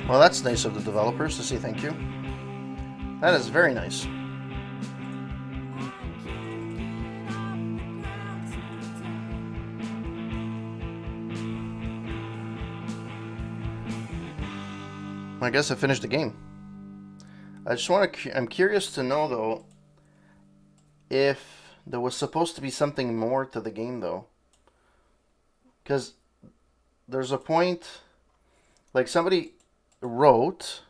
S1: Well, that's nice of the developers to say thank you. That is very nice. I guess I finished the game. I just want to... I'm curious to know, though, if there was supposed to be something more to the game, though. Because there's a point... Like, somebody wrote...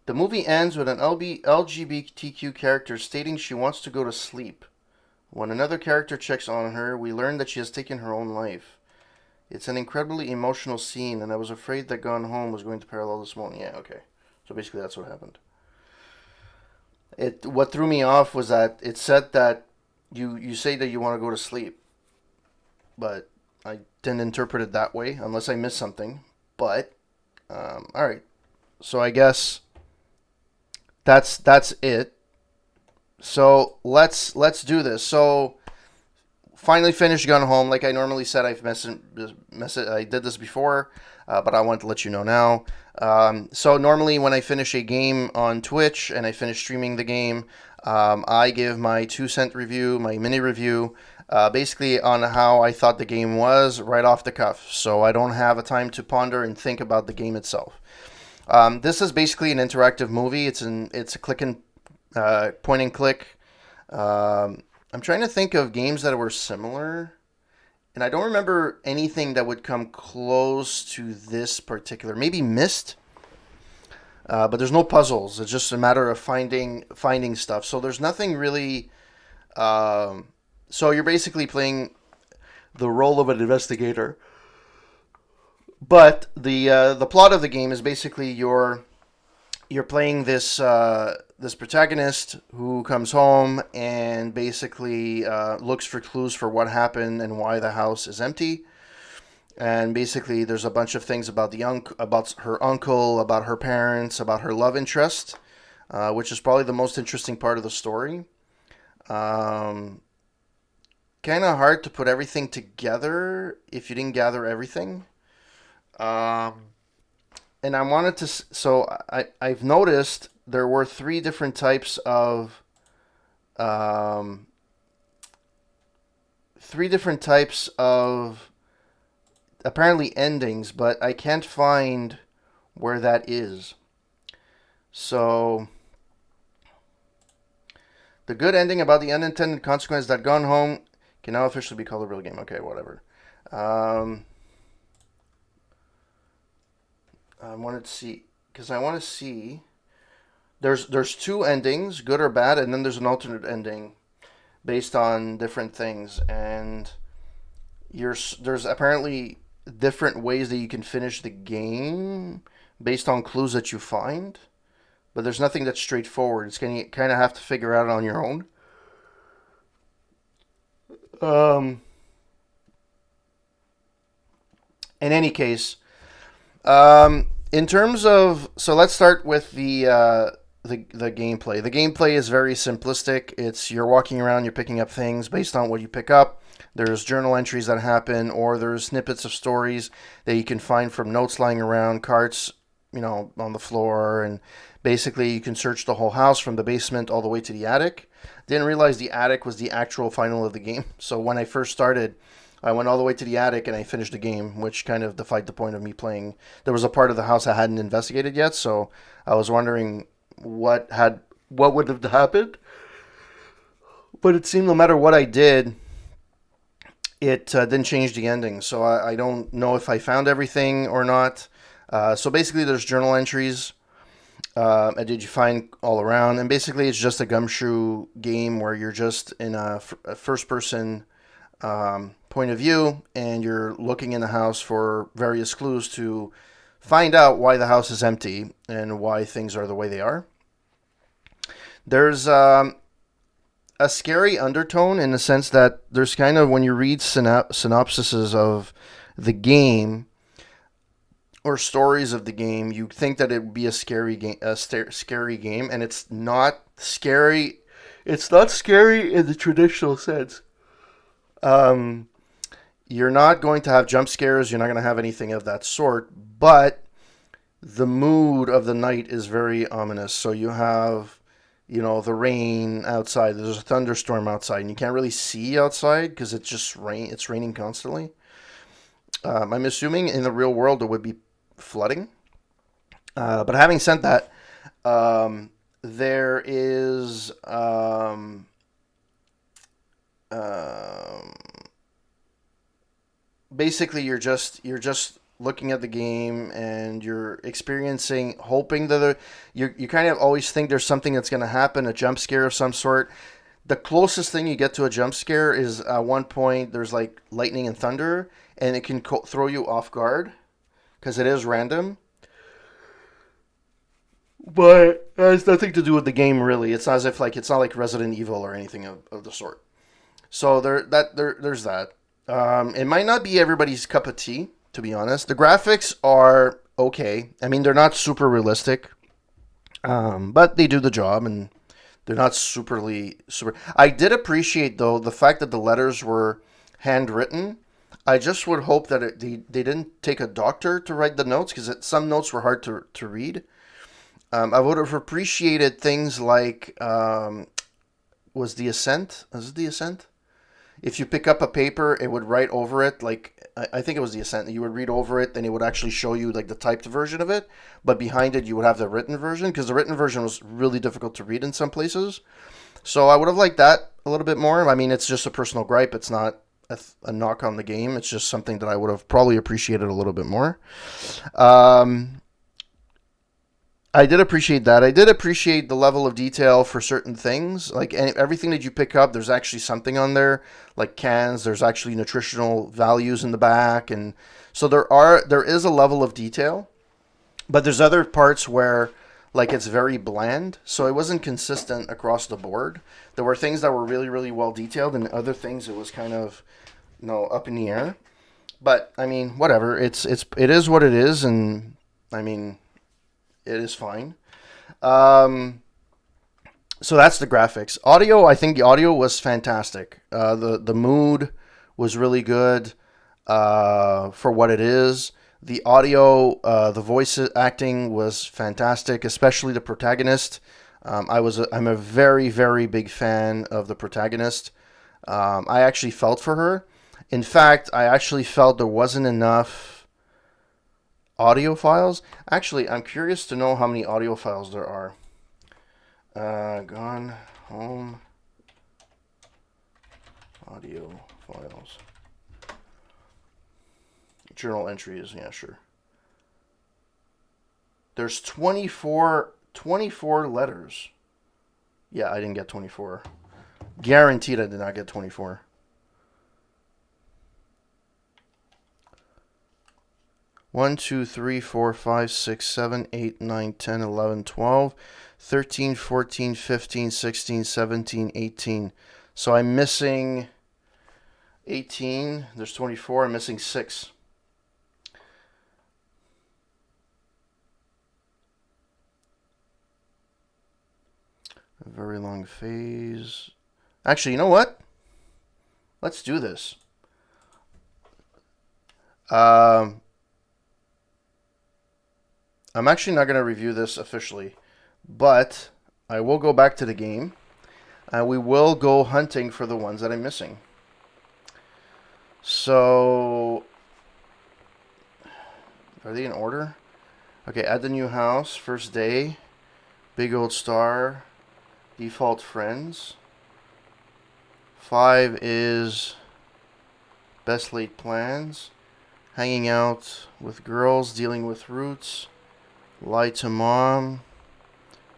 S1: The movie ends with an LGBTQ character stating she wants to go to sleep. When another character checks on her, we learn that she has taken her own life. It's an incredibly emotional scene, and I was afraid that Gone Home was going to parallel this moment. Yeah, okay. So basically that's what happened. What threw me off was that it said that you say that you want to go to sleep, but I didn't interpret it that way, unless I missed something. But, alright. So I guess that's it. So let's do this. So finally finished Gone Home. Like I normally said, I did this before, but I want to let you know now. So normally when I finish a game on Twitch and I finish streaming the game, I give my 2-cent review, my mini review, basically on how I thought the game was right off the cuff. So I don't have a time to ponder and think about the game itself. This is basically an interactive movie. It's a point and click. I'm trying to think of games that were similar, and I don't remember anything that would come close to this particular. Maybe Myst, but there's no puzzles. It's just a matter of finding stuff. So there's nothing really. So you're basically playing the role of an investigator. But the plot of the game is basically you're playing this this protagonist who comes home and basically looks for clues for what happened and why the house is empty. And basically, there's a bunch of things about about her uncle, about her parents, about her love interest, which is probably the most interesting part of the story. Kind of hard to put everything together if you didn't gather everything. And I wanted to, so I've noticed there were 3 different types of, 3 different types of apparently endings, but I can't find where that is. So the good ending about the unintended consequence that Gone Home can now officially be called a real game. Okay, whatever. I wanted to see, because I want to see, there's 2 endings, good or bad, and then there's an alternate ending based on different things, and there's apparently different ways that you can finish the game based on clues that you find, but there's nothing that's straightforward. It's going to kind of have to figure out on your own. Um, in any case, in terms of, so let's start with the gameplay. The gameplay is very simplistic. It's you're walking around, you're picking up things based on what you pick up. There's journal entries that happen, or there's snippets of stories that you can find from notes lying around, carts, on the floor, and basically you can search the whole house from the basement all the way to the attic. Didn't realize the attic was the actual final of the game. So when I first started, I went all the way to the attic and I finished the game, which kind of defied the point of me playing. There was a part of the house I hadn't investigated yet, so I was wondering what would have happened. But it seemed no matter what I did, it didn't change the ending. So I don't know if I found everything or not. So basically, there's journal entries. Did you find all around? And basically, it's just a gumshoe game where you're just in a first-person point of view, and you're looking in the house for various clues to find out why the house is empty and why things are the way they are. There's a scary undertone in the sense that there's kind of, when you read synopsises of the game or stories of the game, you think that it would be a scary game, scary game, and it's not scary. It's not scary in the traditional sense. You're not going to have jump scares. You're not going to have anything of that sort. But the mood of the night is very ominous. So you have, the rain outside. There's a thunderstorm outside, and you can't really see outside because it's just rain. It's raining constantly. I'm assuming in the real world it would be flooding. But having said that, there is basically you're just looking at the game and you're experiencing, hoping that you kind of always think there's something that's going to happen, a jump scare of some sort. The closest thing you get to a jump scare is at one point there's like lightning and thunder, and it can throw you off guard because it is random. But it has nothing to do with the game, really. It's not as if it's not like Resident Evil or anything of the sort. So there's that. It might not be everybody's cup of tea, to be honest. The graphics are okay. I mean, they're not super realistic, but they do the job, and they're not super. I did appreciate though the fact that the letters were handwritten. I just would hope that they didn't take a doctor to write the notes, because some notes were hard to read. I would have appreciated things like was the Ascent? Was it the Ascent? If you pick up a paper, it would write over it. Like I think it was the Ascent. You would read over it, and it would actually show you like the typed version of it. But behind it, you would have the written version, because the written version was really difficult to read in some places. So I would have liked that a little bit more. I mean, it's just a personal gripe. It's not a knock on the game. It's just something that I would have probably appreciated a little bit more. I did appreciate that. I did appreciate the level of detail for certain things. Like everything that you pick up, there's actually something on there, like cans. There's actually nutritional values in the back, and so there is a level of detail. But there's other parts where, like, it's very bland, so it wasn't consistent across the board. There were things that were really, really well detailed, and other things it was kind of, up in the air. But I mean, whatever. It is what it is, and I mean, it is fine. So that's the graphics. Audio, I think the audio was fantastic. The mood was really good for what it is. The audio, the voice acting was fantastic, especially the protagonist. I'm a very, very big fan of the protagonist. I actually felt for her. In fact, I actually felt there wasn't enough audio files. Actually, I'm curious to know how many audio files there are. Gone Home audio files. Journal entries, yeah, sure. There's 24 letters. Yeah, I didn't get 24. Guaranteed I did not get 24. One, 2, 3, 4, 5, 6, 7, 8, 9, 10, 11, 12, 13, 14, 15, 16, 17, 18. So I'm missing 18. There's 24. I'm missing 6. A very long phase. Actually, you know what? Let's do this. I'm actually not going to review this officially, but I will go back to the game, and we will go hunting for the ones that I'm missing. So, are they in order? Okay, add the new house, first day, big old star, default friends. 5 is best laid plans, hanging out with girls, dealing with roots, lie to mom,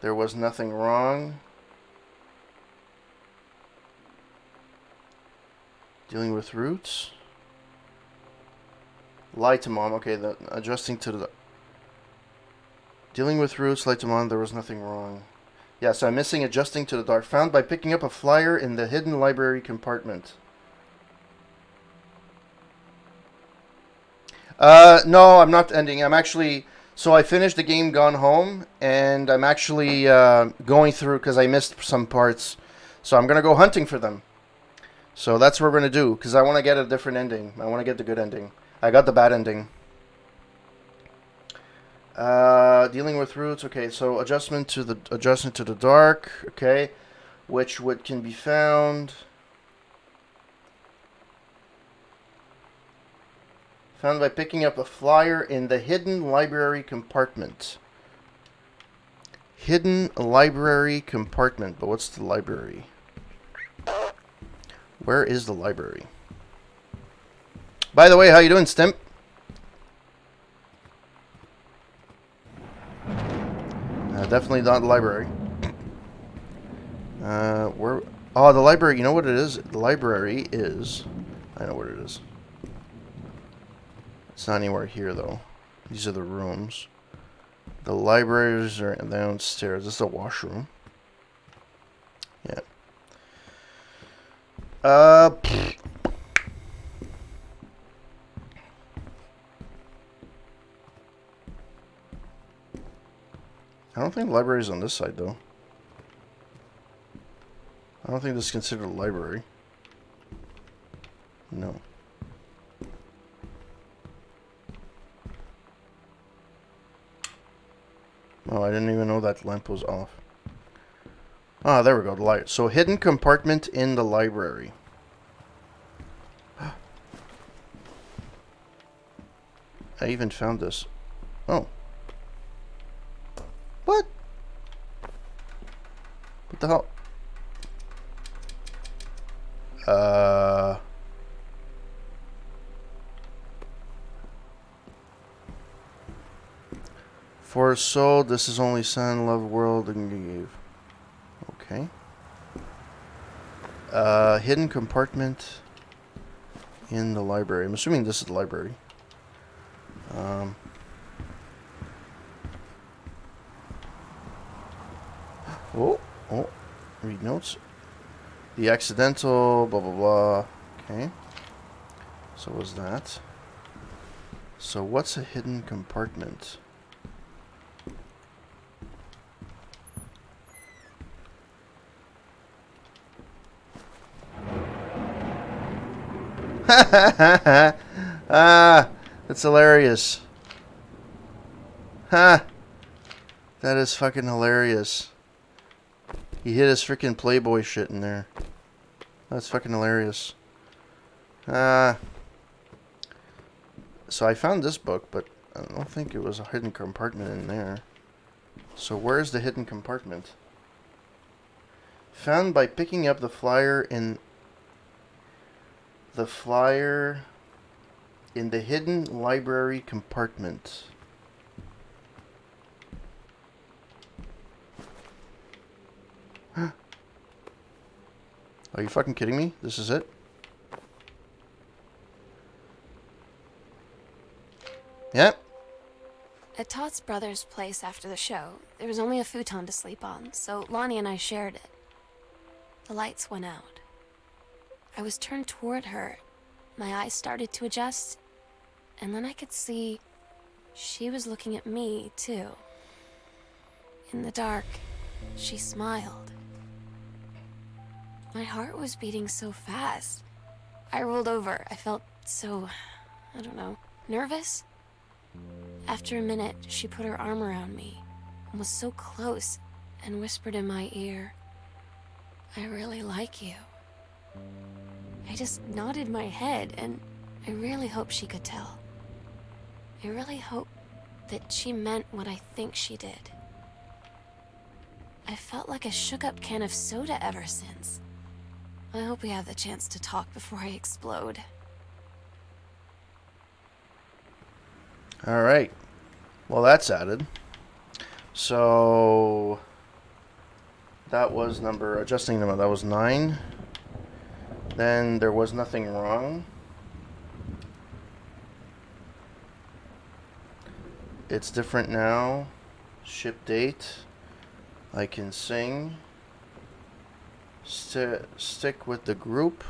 S1: there was nothing wrong, dealing with roots, lie to mom. Okay, adjusting to the dealing with roots, lie to mom, there was nothing wrong. Yeah, so I'm missing adjusting to the dark. Found by picking up a flyer in the hidden library compartment. No, I'm not ending. I'm actually... So I finished the game Gone Home, and I'm actually going through because I missed some parts. So I'm going to go hunting for them. So that's what we're going to do, because I want to get a different ending. I want to get the good ending. I got the bad ending. Dealing with roots. Okay, so adjustment to the dark. Okay, which can be found by picking up a flyer in the hidden library compartment. Hidden library compartment. But what's the library? Where is the library? By the way, how you doing, Stimp? Definitely not the library. Where? Oh, the library. You know what it is? The library is... I know what it is. It's not anywhere here, though. These are the rooms. The libraries are downstairs. This is a washroom. Yeah. I don't think the library's on this side, though. I don't think this is considered a library. No. Oh, I didn't even know that lamp was off. Ah, there we go, the light. So, hidden compartment in the library. I even found this. Oh. What? What the hell? For a soul, this is only sun, love, world, and gave. Okay. Hidden compartment in the library. I'm assuming this is the library. Oh, read notes. The accidental, blah, blah, blah. Okay. So what's that? So what's a hidden compartment? Ah, that's hilarious. Ha! That is fucking hilarious. He hid his freaking Playboy shit in there. That's fucking hilarious. So I found this book, but I don't think it was a hidden compartment in there. So where's the hidden compartment? Found by picking up the flyer in the hidden library compartment. Are you fucking kidding me? This is it? Yep.
S2: At Todd's brother's place after the show, there was only a futon to sleep on, so Lonnie and I shared it. The lights went out. I was turned toward her, My eyes started to adjust, and then I could see she was looking at me, too. In the dark, she smiled. My heart was beating so fast. I rolled over. I felt so, I don't know, nervous. After a minute, she put her arm around me and was so close and whispered in my ear, "I really like you." I just nodded my head, and I really hope she could tell. I really hope that she meant what I think she did. I felt like a shook-up can of soda ever since. I hope we have the chance to talk before I explode.
S1: All right. Well, that's added. So that was adjusting them. That was 9. Then there was nothing wrong. It's different now. Ship date. I can sing. Stick with the group.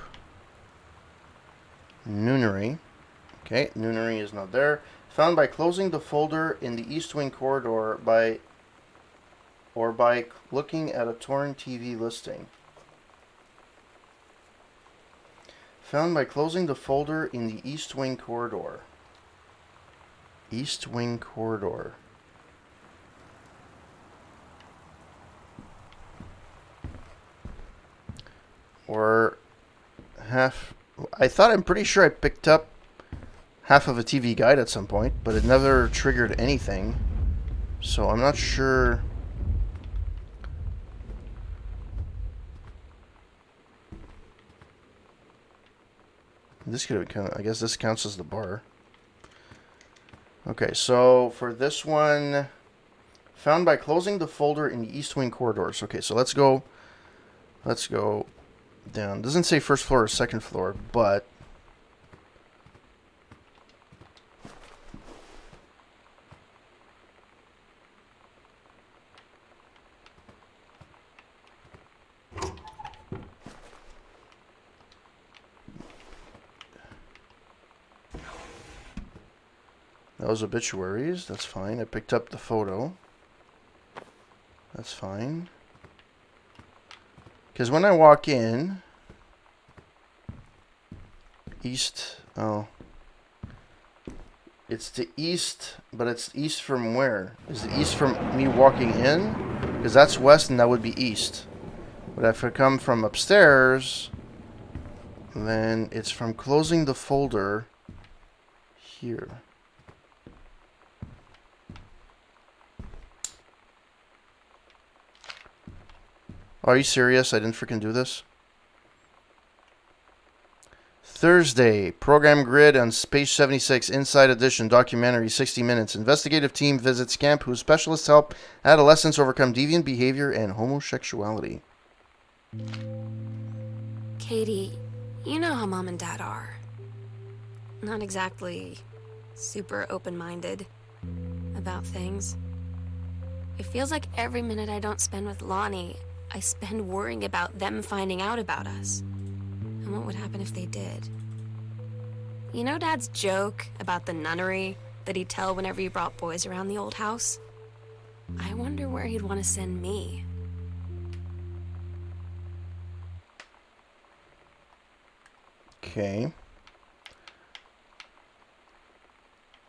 S1: Noonery. Okay, Noonery is not there. Found by closing the folder in the East Wing corridor by looking at a torrent TV listing. Found by closing the folder in the East Wing corridor. East Wing corridor. Or half. I'm pretty sure I picked up half of a TV guide at some point, but it never triggered anything. So I'm not sure. This could have I guess this counts as the bar. Okay, so for this one, found by closing the folder in the East Wing corridors. Okay, so let's go down. It doesn't say first floor or second floor, but those obituaries, that's fine. I picked up the photo. That's fine. Because when I walk in, east, oh, it's the east, but it's east from where? Is it east from me walking in? Because that's west and that would be east. But if I come from upstairs, then it's from closing the folder here. Are you serious? I didn't freaking do this? Thursday, program grid on Space 76 Inside Edition documentary 60 minutes. Investigative team visits camp whose specialists help adolescents overcome deviant behavior and homosexuality.
S2: Katie, you know how Mom and Dad are. Not exactly super open-minded about things. It feels like every minute I don't spend with Lonnie, I spend worrying about them finding out about us. And what would happen if they did? You know Dad's joke about the nunnery that he'd tell whenever he brought boys around the old house? I wonder where he'd want to send me.
S1: Okay.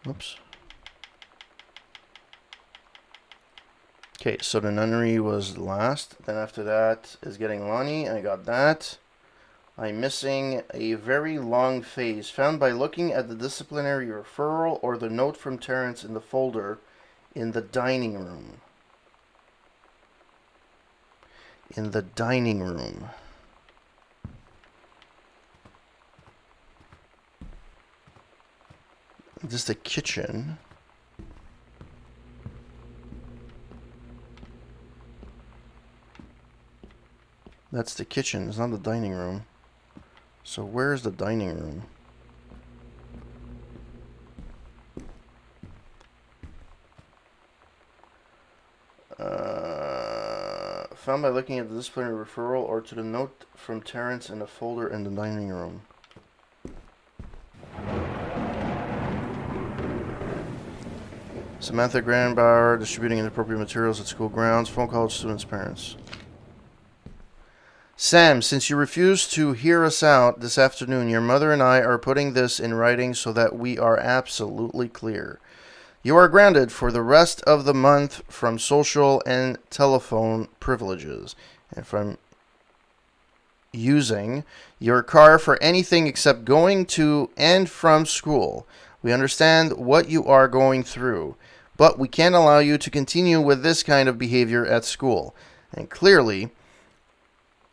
S1: Oops. Okay, so the nunnery was last. Then after that is getting Lonnie. I got that. I'm missing a very long phase found by looking at the disciplinary referral or the note from Terrence in the folder in the dining room. In the dining room. This is the kitchen. That's the kitchen. It's not the dining room. So where's the dining room? Found by looking at the disciplinary referral or to the note from Terrence in the folder in the dining room. Samantha Granbauer distributing inappropriate materials at school grounds. Phone call to students' parents. Sam, since you refused to hear us out this afternoon, your mother and I are putting this in writing so that we are absolutely clear. You are grounded for the rest of the month from social and telephone privileges and from using your car for anything except going to and from school. We understand what you are going through, but we can't allow you to continue with this kind of behavior at school. And clearly,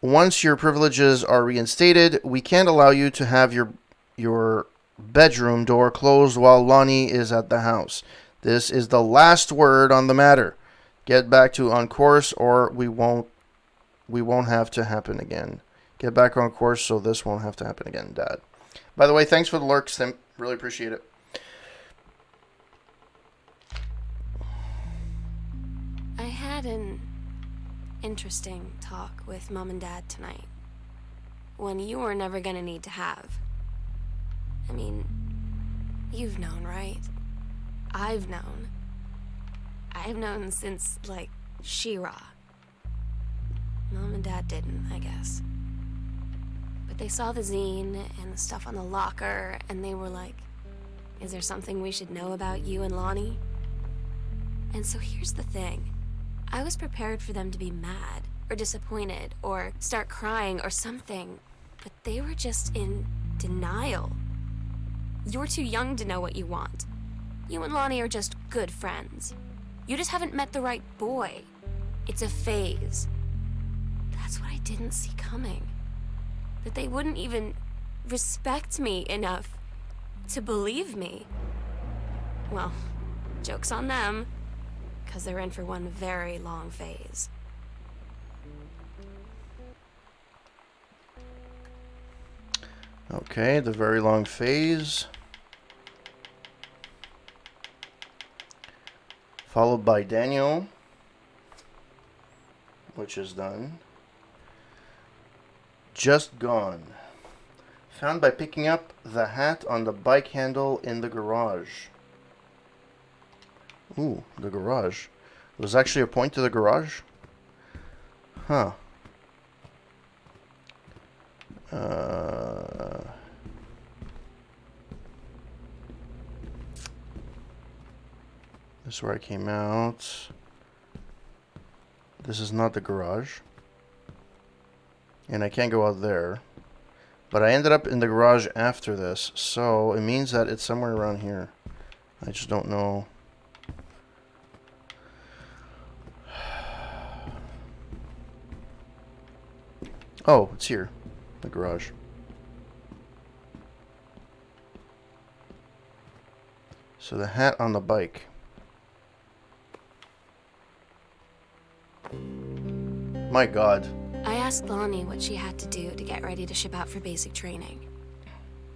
S1: once your privileges are reinstated, we can't allow you to have your bedroom door closed while Lonnie is at the house. This is the last word on the matter. Get back to on course or we won't have to happen again. Get back on course so this won't have to happen again, Dad. By the way, thanks for the lurks, Tim. Really appreciate it.
S2: I had an interesting talk with Mom and Dad tonight. One you were never gonna need to have. I mean, you've known, right? I've known. I've known since, like, She-Ra. Mom and Dad didn't, I guess. But they saw the zine and the stuff on the locker, and they were like, is there something we should know about you and Lonnie? And so here's the thing. I was prepared for them to be mad, or disappointed, or start crying, or something. But they were just in denial. You're too young to know what you want. You and Lonnie are just good friends. You just haven't met the right boy. It's a phase. That's what I didn't see coming. That they wouldn't even respect me enough to believe me. Well, joke's on them, because they're in for one very long phase.
S1: Okay, the very long phase. Followed by Daniel, which is done. Just gone. Found by picking up the hat on the bike handle in the garage. Ooh, the garage. There's actually a point to the garage? Huh. This is where I came out. This is not the garage. And I can't go out there. But I ended up in the garage after this, so it means that it's somewhere around here. I just don't know. Oh, it's here. The garage. So the hat on the bike. My God.
S2: I asked Lonnie what she had to do to get ready to ship out for basic training.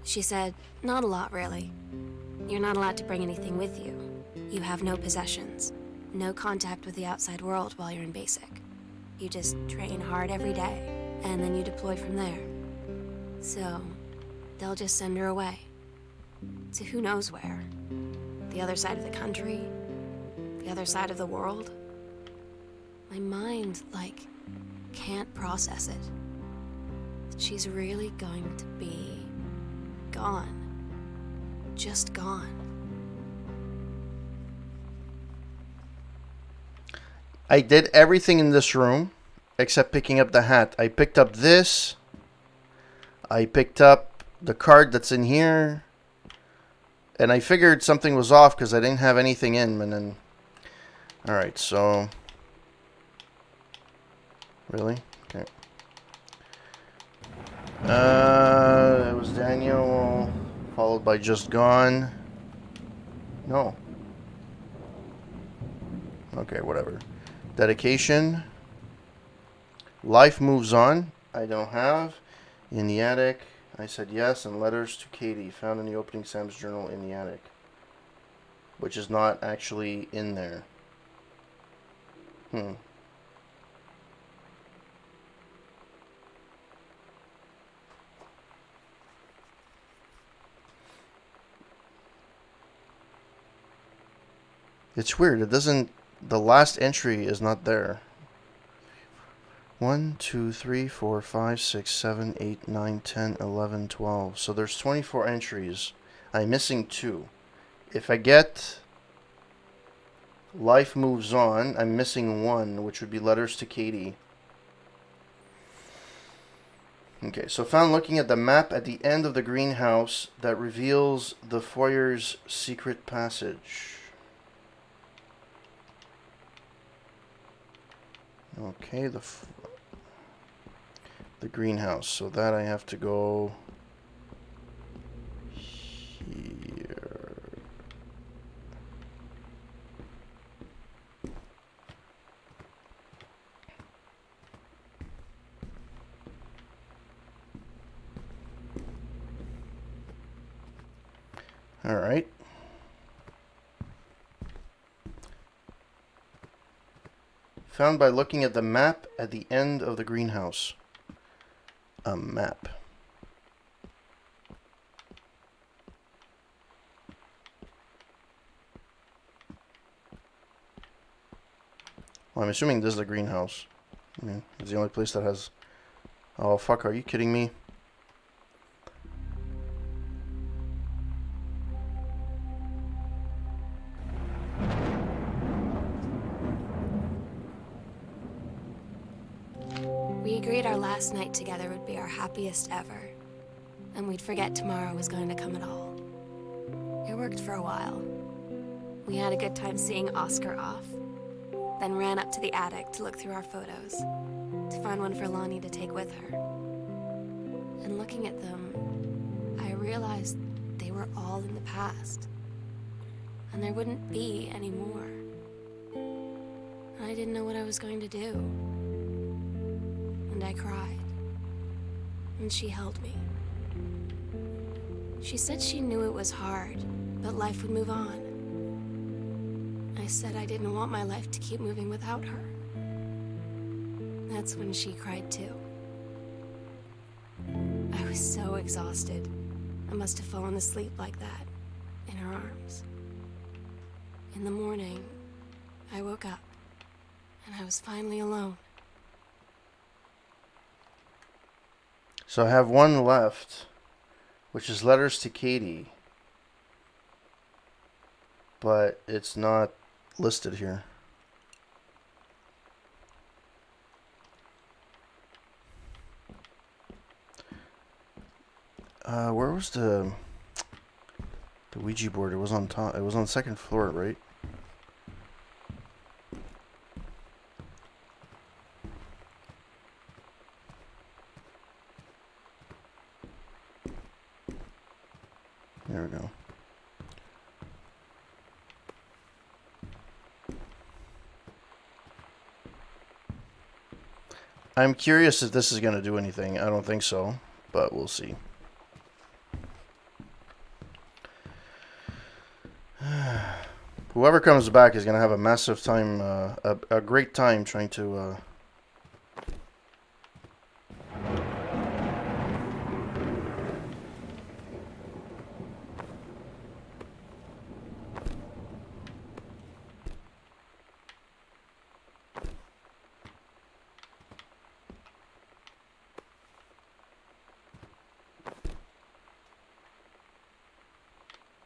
S2: She said, not a lot, really. You're not allowed to bring anything with you. You have no possessions, no contact with the outside world while you're in basic. You just train hard every day, and then you deploy from there. So, they'll just send her away. To who knows where. The other side of the country? The other side of the world? My mind, can't process it. She's really going to be gone. Just gone.
S1: I did everything in this room except picking up the hat. I picked up this. I picked up the card that's in here. And I figured something was off because I didn't have anything in. And then... Alright, so... Really? Okay. It was Daniel, followed by Just Gone. No. Okay, whatever. Dedication. Life Moves On. I don't have. In the Attic. I said yes. And Letters to Katie. Found in the opening Sam's journal in the attic. Which is not actually in there. It's weird. It doesn't. The last entry is not there. 1, 2, 3, 4, 5, 6, 7, 8, 9, 10, 11, 12. So there's 24 entries. I'm missing 2. If I get Life Moves On, I'm missing 1, which would be Letters to Katie. Okay, so found looking at the map at the end of the greenhouse that reveals the foyer's secret passage. Okay, the greenhouse. So that I have to go here. All right. Found by looking at the map at the end of the greenhouse. A map. Well, I'm assuming this is the greenhouse. I mean, it's the only place that has... Oh, fuck, are you kidding me?
S2: We agreed our last night together would be our happiest ever, and we'd forget tomorrow was going to come at all. It worked for a while. We had a good time seeing Oscar off, then ran up to the attic to look through our photos, to find one for Lonnie to take with her. And looking at them, I realized they were all in the past, and there wouldn't be any more. And I didn't know what I was going to do. And I cried. And she held me. She said she knew it was hard, but life would move on. I said I didn't want my life to keep moving without her. That's when she cried too. I was so exhausted. I must have fallen asleep like that, in her arms. In the morning, I woke up, and I was finally alone.
S1: So I have one left, which is Letters to Katie. But it's not listed here. Where was the Ouija board? It was on top. It was on the second floor, right? There we go. I'm curious if this is going to do anything. I don't think so, but we'll see. Whoever comes back is going to have a massive time, a great time trying to...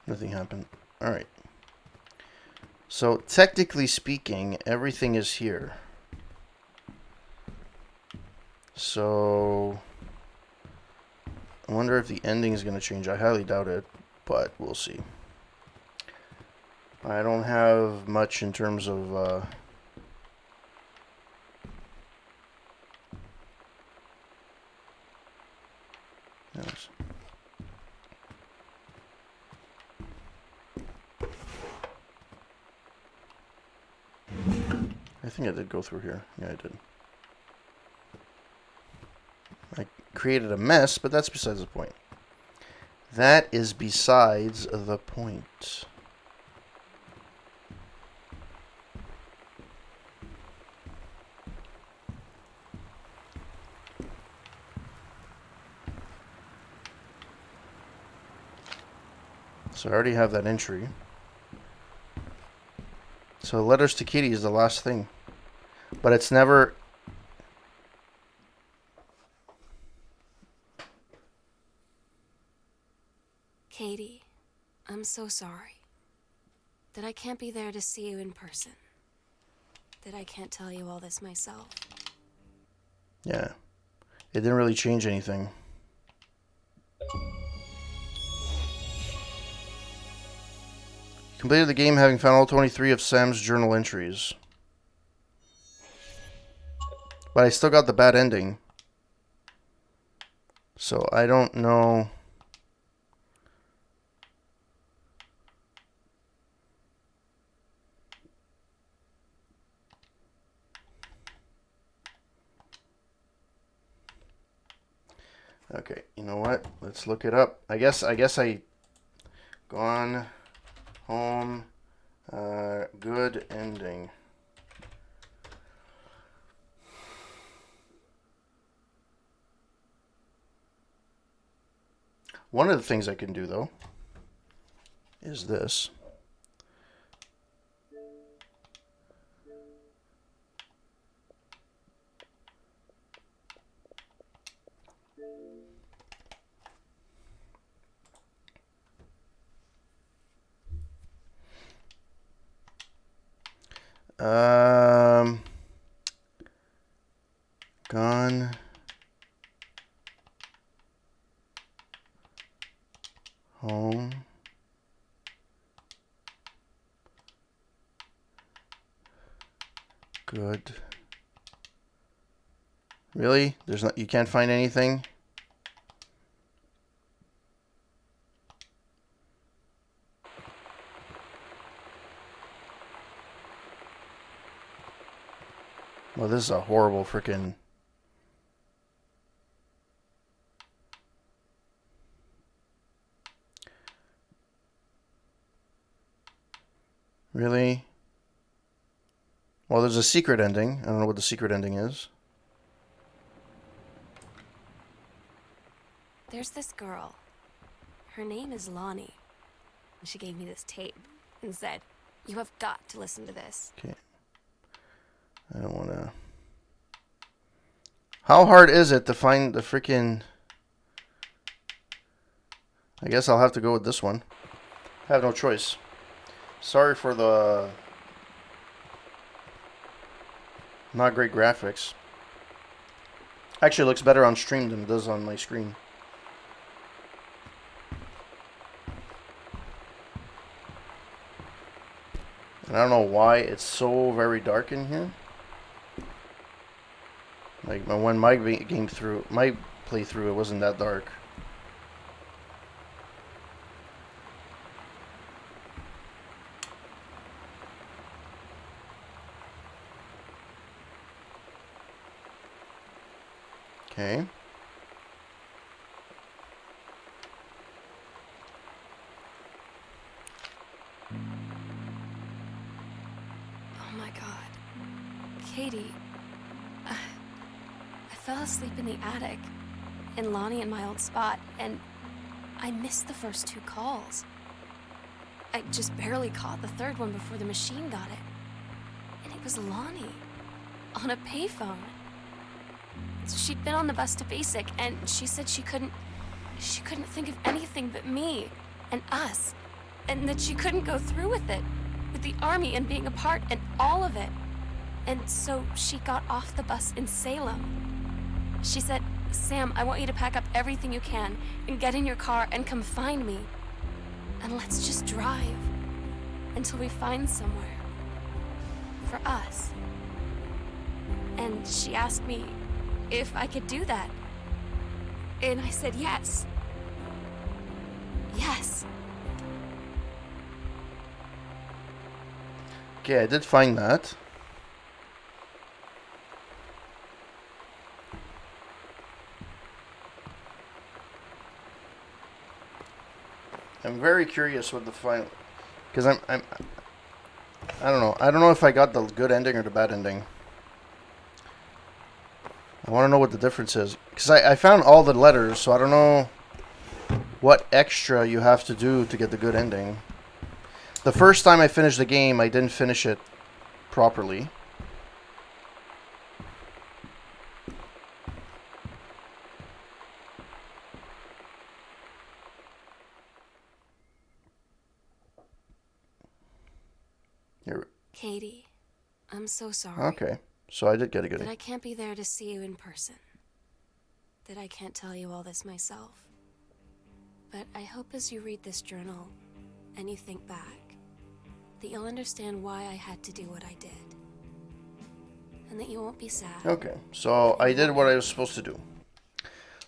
S1: Nothing happened. Alright. So, technically speaking, everything is here. So, I wonder if the ending is going to change. I highly doubt it, but we'll see. I don't have much in terms of... Yes. I think I did go through here. Yeah, I did. I created a mess, but that's besides the point. That is besides the point. So I already have that entry. So letters to Katie is the last thing. But it's never...
S2: Katie, I'm so sorry. That I can't be there to see you in person. That I can't tell you all this myself.
S1: Yeah. It didn't really change anything. Completed the game having found all 23 of Sam's journal entries. But I still got the bad ending. So I don't know. Okay, you know what? Let's look it up. I guess I gone home, good ending. One of the things I can do though is this. Gone home. Good. Really? There's not, you can't find anything? Well, this is a horrible freaking... Really? Well, there's a secret ending. I don't know what the secret ending is.
S2: There's this girl. Her name is Lonnie. She gave me this tape and said, "You have got to listen to this."
S1: Okay. I don't want to... How hard is it to find the freaking... I guess I'll have to go with this one. I have no choice. Sorry for the... not great graphics. Actually, it looks better on stream than it does on my screen. And I don't know why it's so very dark in here. Like when my game through, my playthrough, it wasn't that dark. Okay.
S2: Oh my god. Katie, I fell asleep in the attic in Lonnie and my old spot, and I missed the first 2 calls. I just barely caught the 3rd one before the machine got it. And it was Lonnie on a payphone. So she'd been on the bus to Basic, and she said she couldn't think of anything but me and us, and that she couldn't go through with it, with the army and being apart and all of it. And so she got off the bus in Salem. She said, "Sam, I want you to pack up everything you can and get in your car and come find me. And let's just drive until we find somewhere for us." And she asked me if I could do that. And I said yes. Yes.
S1: Okay, I did find that. I'm very curious what the final, because I don't know. I don't know if I got the good ending or the bad ending. I want to know what the difference is, because I found all the letters, so I don't know what extra you have to do to get the good ending. The first time I finished the game, I didn't finish it properly. Here.
S2: Katie, I'm so sorry.
S1: Okay, so I did get a
S2: That
S1: goodie.
S2: I can't be there to see you in person. That I can't tell you all this myself. But I hope as you read this journal and you think back, that you'll understand why I had to do what I did. And that you won't be sad.
S1: Okay, so I did what I was supposed to do.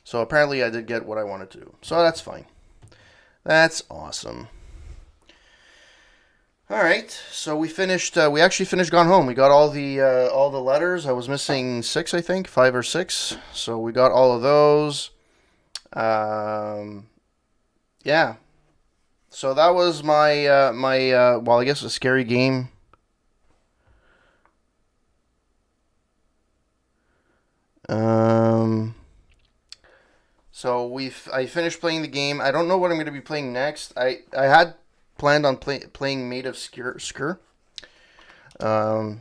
S1: So apparently I did get what I wanted to do. So that's fine. That's awesome. All right, so we finished. We actually finished Gone Home. We got all the letters. I was missing 6, I think, 5 or 6. So we got all of those. Yeah. So that was my well, I guess a scary game. So I finished playing the game. I don't know what I'm going to be playing next. I had planned on playing Maid of Sker. But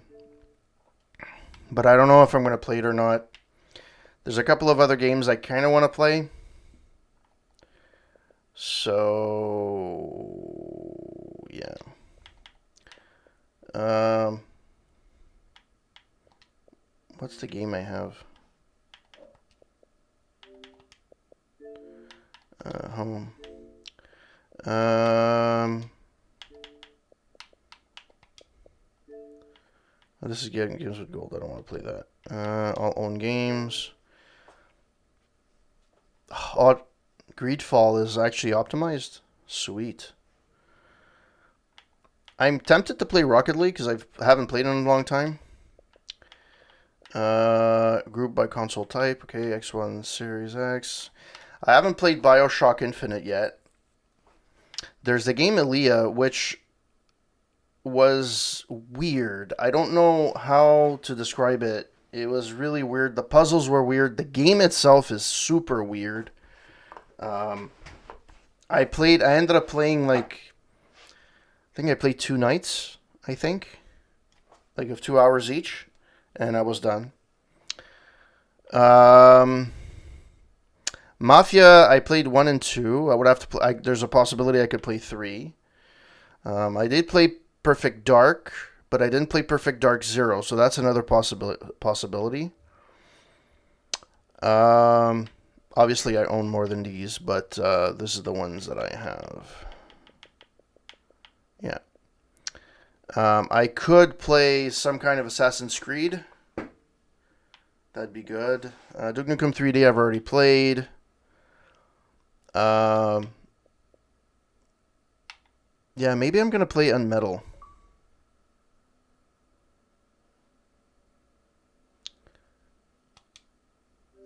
S1: I don't know if I'm going to play it or not. There's a couple of other games I kind of want to play. So, yeah. What's the game I have? Home. This is getting games with gold. I don't want to play that. I'll own games. Oh, Greedfall is actually optimized. Sweet. I'm tempted to play Rocket League because I haven't played it in a long time. Group by console type. Okay, X1 Series X. I haven't played Bioshock Infinite yet. There's the game Elia, which was weird. I don't know how to describe it. It was really weird. The puzzles were weird. The game itself is super weird. I ended up playing like, I think I played 2 nights, I think. Like of 2 hours each. And I was done. Mafia, I played 1 and 2. I would have to play. There's a possibility I could play 3. I did play Perfect Dark, but I didn't play Perfect Dark Zero, so that's another possibility. Obviously, I own more than these, but this is the ones that I have. Yeah. I could play some kind of Assassin's Creed. That'd be good. Duke Nukem 3D I've already played. Yeah, maybe I'm going to play Unmetal.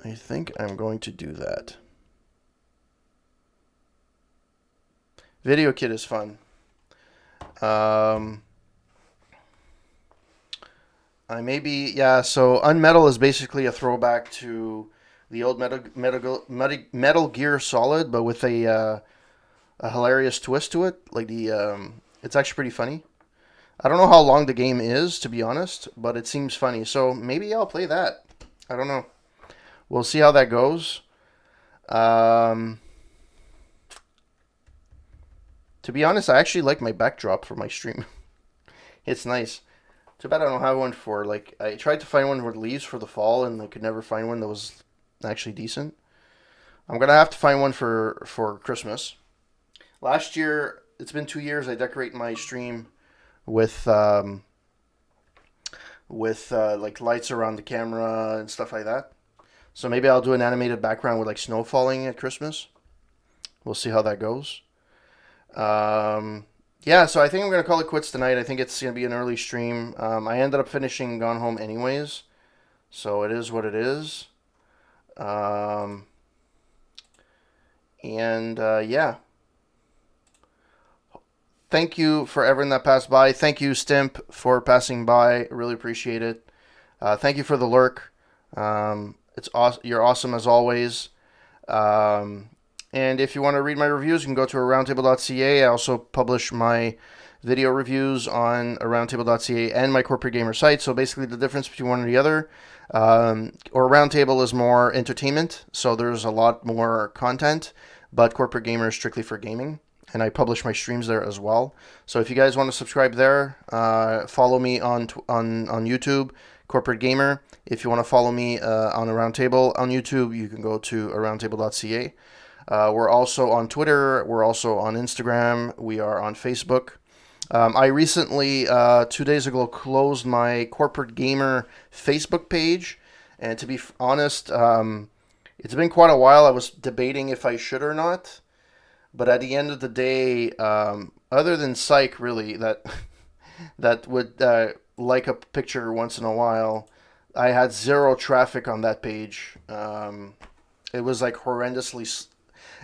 S1: I think I'm going to do that. Video Kit is fun. So Unmetal is basically a throwback to the old Metal Gear Solid, but with a hilarious twist to it. Like it's actually pretty funny. I don't know how long the game is, to be honest, but it seems funny. So maybe I'll play that. I don't know. We'll see how that goes. To be honest, I actually like my backdrop for my stream. It's nice. Too bad I don't have one for, like, I tried to find one with leaves for the fall, and I could never find one that was actually decent. I'm going to have to find one for Christmas. Last year, it's been 2 years, I decorate my stream with like lights around the camera and stuff like that. So maybe I'll do an animated background with like snow falling at Christmas. We'll see how that goes. Yeah, so I think I'm going to call it quits tonight. I think it's going to be an early stream. I ended up finishing Gone Home anyways, so it is what it is. Yeah. Thank you for everyone that passed by. Thank you, Stimp, for passing by. Really appreciate it. Thank you for the lurk. It's awesome. You're awesome as always. And if you want to read my reviews, you can go to roundtable.ca. I also publish my video reviews on roundtable.ca and my Corporate Gamer site. So basically the difference between one and the other, or Roundtable is more entertainment, so there's a lot more content, but Corporate Gamer is strictly for gaming, and I publish my streams there as well. So if you guys want to subscribe there, follow me on YouTube, Corporate Gamer. If you want to follow me on a Roundtable on YouTube, you can go to roundtable.ca. We're also on Twitter. We're also on Instagram. We are on Facebook. I recently, 2 days ago, closed my Corporate Gamer Facebook page. And to be honest, it's been quite a while. I was debating if I should or not. But at the end of the day, other than Psych, really, that would like a picture once in a while, I had zero traffic on that page. It was like horrendously...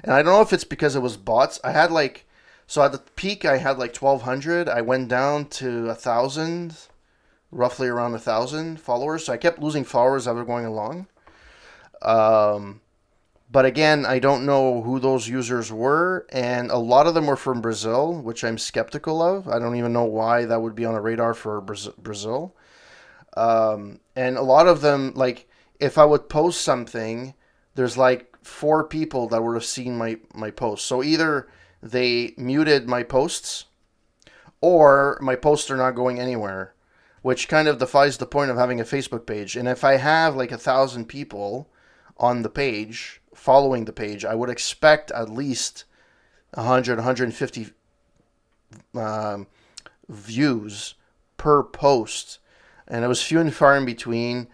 S1: And I don't know if it's because it was bots. I had like... So at the peak, I had like 1,200. I went down to 1,000, roughly around 1,000 followers. So I kept losing followers as we were going along. But again, I don't know who those users were. And a lot of them were from Brazil, which I'm skeptical of. I don't even know why that would be on a radar for Brazil. And a lot of them, like, if I would post something, there's like 4 people that would have seen my post. So either they muted my posts, or my posts are not going anywhere, which kind of defies the point of having a Facebook page. And if I have like 1,000 people on the page, following the page, I would expect at least 100, 150 views per post. And it was few and far in between.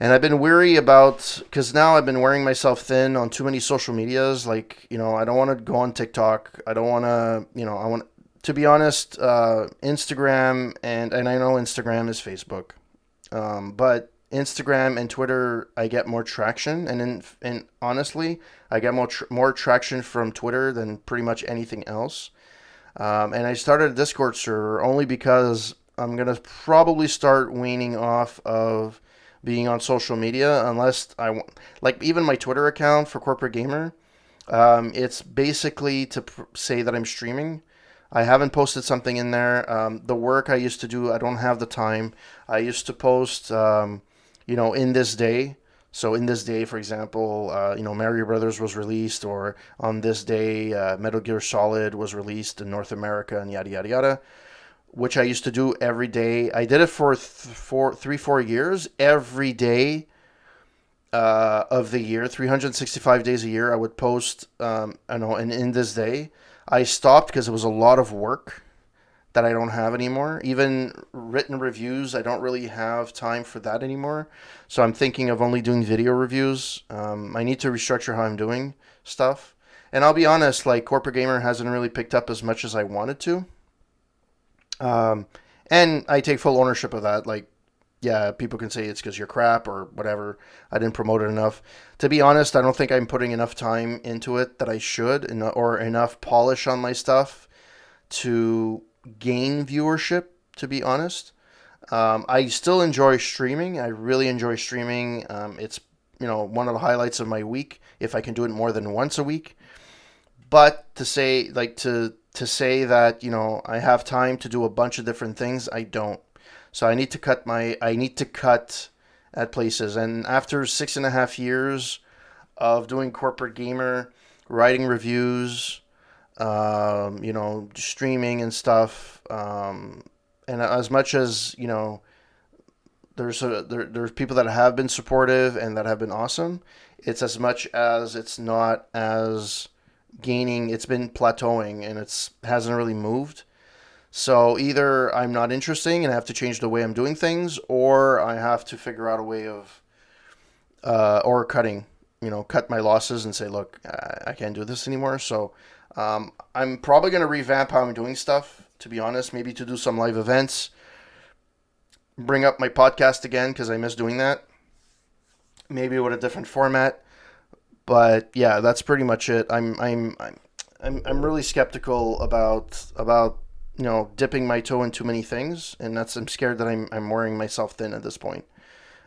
S1: And I've been weary about, because now I've been wearing myself thin on too many social medias. Like, I don't want to go on TikTok. I don't want to, I want, to be honest, Instagram, and I know Instagram is Facebook. But Instagram and Twitter, I get more traction. And honestly, I get more traction from Twitter than pretty much anything else. And I started a Discord server only because I'm going to probably start weaning off of being on social media, unless I want, like, even my Twitter account for Corporate Gamer, it's basically to say that I'm streaming. I haven't posted something in there. The work I used to do, I don't have the time. I used to post, in this day. So in this day, for example, Mario Brothers was released, or on this day, Metal Gear Solid was released in North America, and yada, yada, yada, which I used to do every day. I did it for 4 years. Every day of the year, 365 days a year, I would post, and in this day, I stopped because it was a lot of work that I don't have anymore. Even written reviews, I don't really have time for that anymore. So I'm thinking of only doing video reviews. I need to restructure how I'm doing stuff. And I'll be honest, like, Corporate Gamer hasn't really picked up as much as I wanted to. And I take full ownership of that. Like, yeah, people can say it's because you're crap or whatever. I didn't promote it enough. To be honest, I don't think I'm putting enough time into it that I should, or enough polish on my stuff to gain viewership, to be honest. I still enjoy streaming. I really enjoy streaming. It's, one of the highlights of my week, if I can do it more than once a week. But to say, like, to say that, I have time to do a bunch of different things, I don't. So I need to cut at places. And after 6.5 years of doing Corporate Gamer, writing reviews, streaming and stuff, and as much as, there's people that have been supportive and that have been awesome, it's as much as it's not as gaining, it's been plateauing, and hasn't really moved. So either I'm not interesting and I have to change the way I'm doing things, or I have to figure out a way of or cut my losses and say, look, I can't do this anymore. So I'm probably going to revamp how I'm doing stuff, to be honest. Maybe to do some live events, bring up my podcast again, because I miss doing that, maybe with a different format. But yeah, that's pretty much it. I'm really skeptical about dipping my toe in too many things, and I'm scared that I'm wearing myself thin at this point.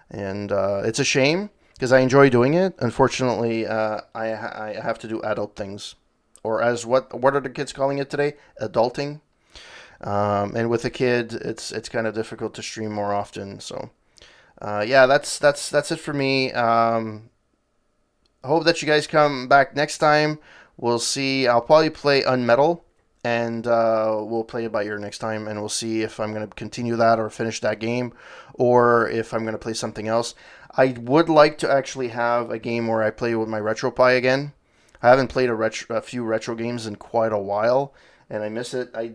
S1: And it's a shame, because I enjoy doing it. Unfortunately, I have to do adult things, or as what are the kids calling it today? Adulting. And with a kid, it's kind of difficult to stream more often. So yeah, that's it for me. I hope that you guys come back next time. We'll see. I'll probably play Unmetal, and we'll play it by ear next time, and we'll see if I'm going to continue that or finish that game, or if I'm going to play something else. I would like to actually have a game where I play with my RetroPie again. I haven't played a few retro games in quite a while, and I miss it. I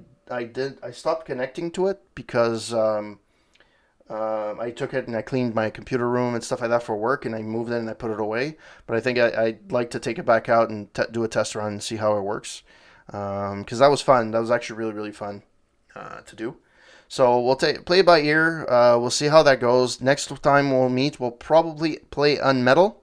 S1: stopped connecting to it because I took it and I cleaned my computer room and stuff like that for work, and I moved it and I put it away. But I think I'd like to take it back out and do a test run and see how it works. Because that was fun. That was actually really, really fun to do. So we'll play it by ear. We'll see how that goes. Next time we'll meet, we'll probably play Unmetal.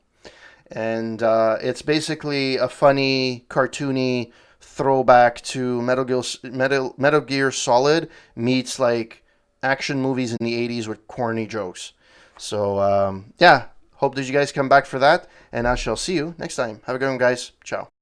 S1: And it's basically a funny, cartoony throwback to Metal Gear Solid meets like action movies in the 80s with corny jokes. So, yeah, hope that you guys come back for that, and I shall see you next time. Have a good one, guys. Ciao.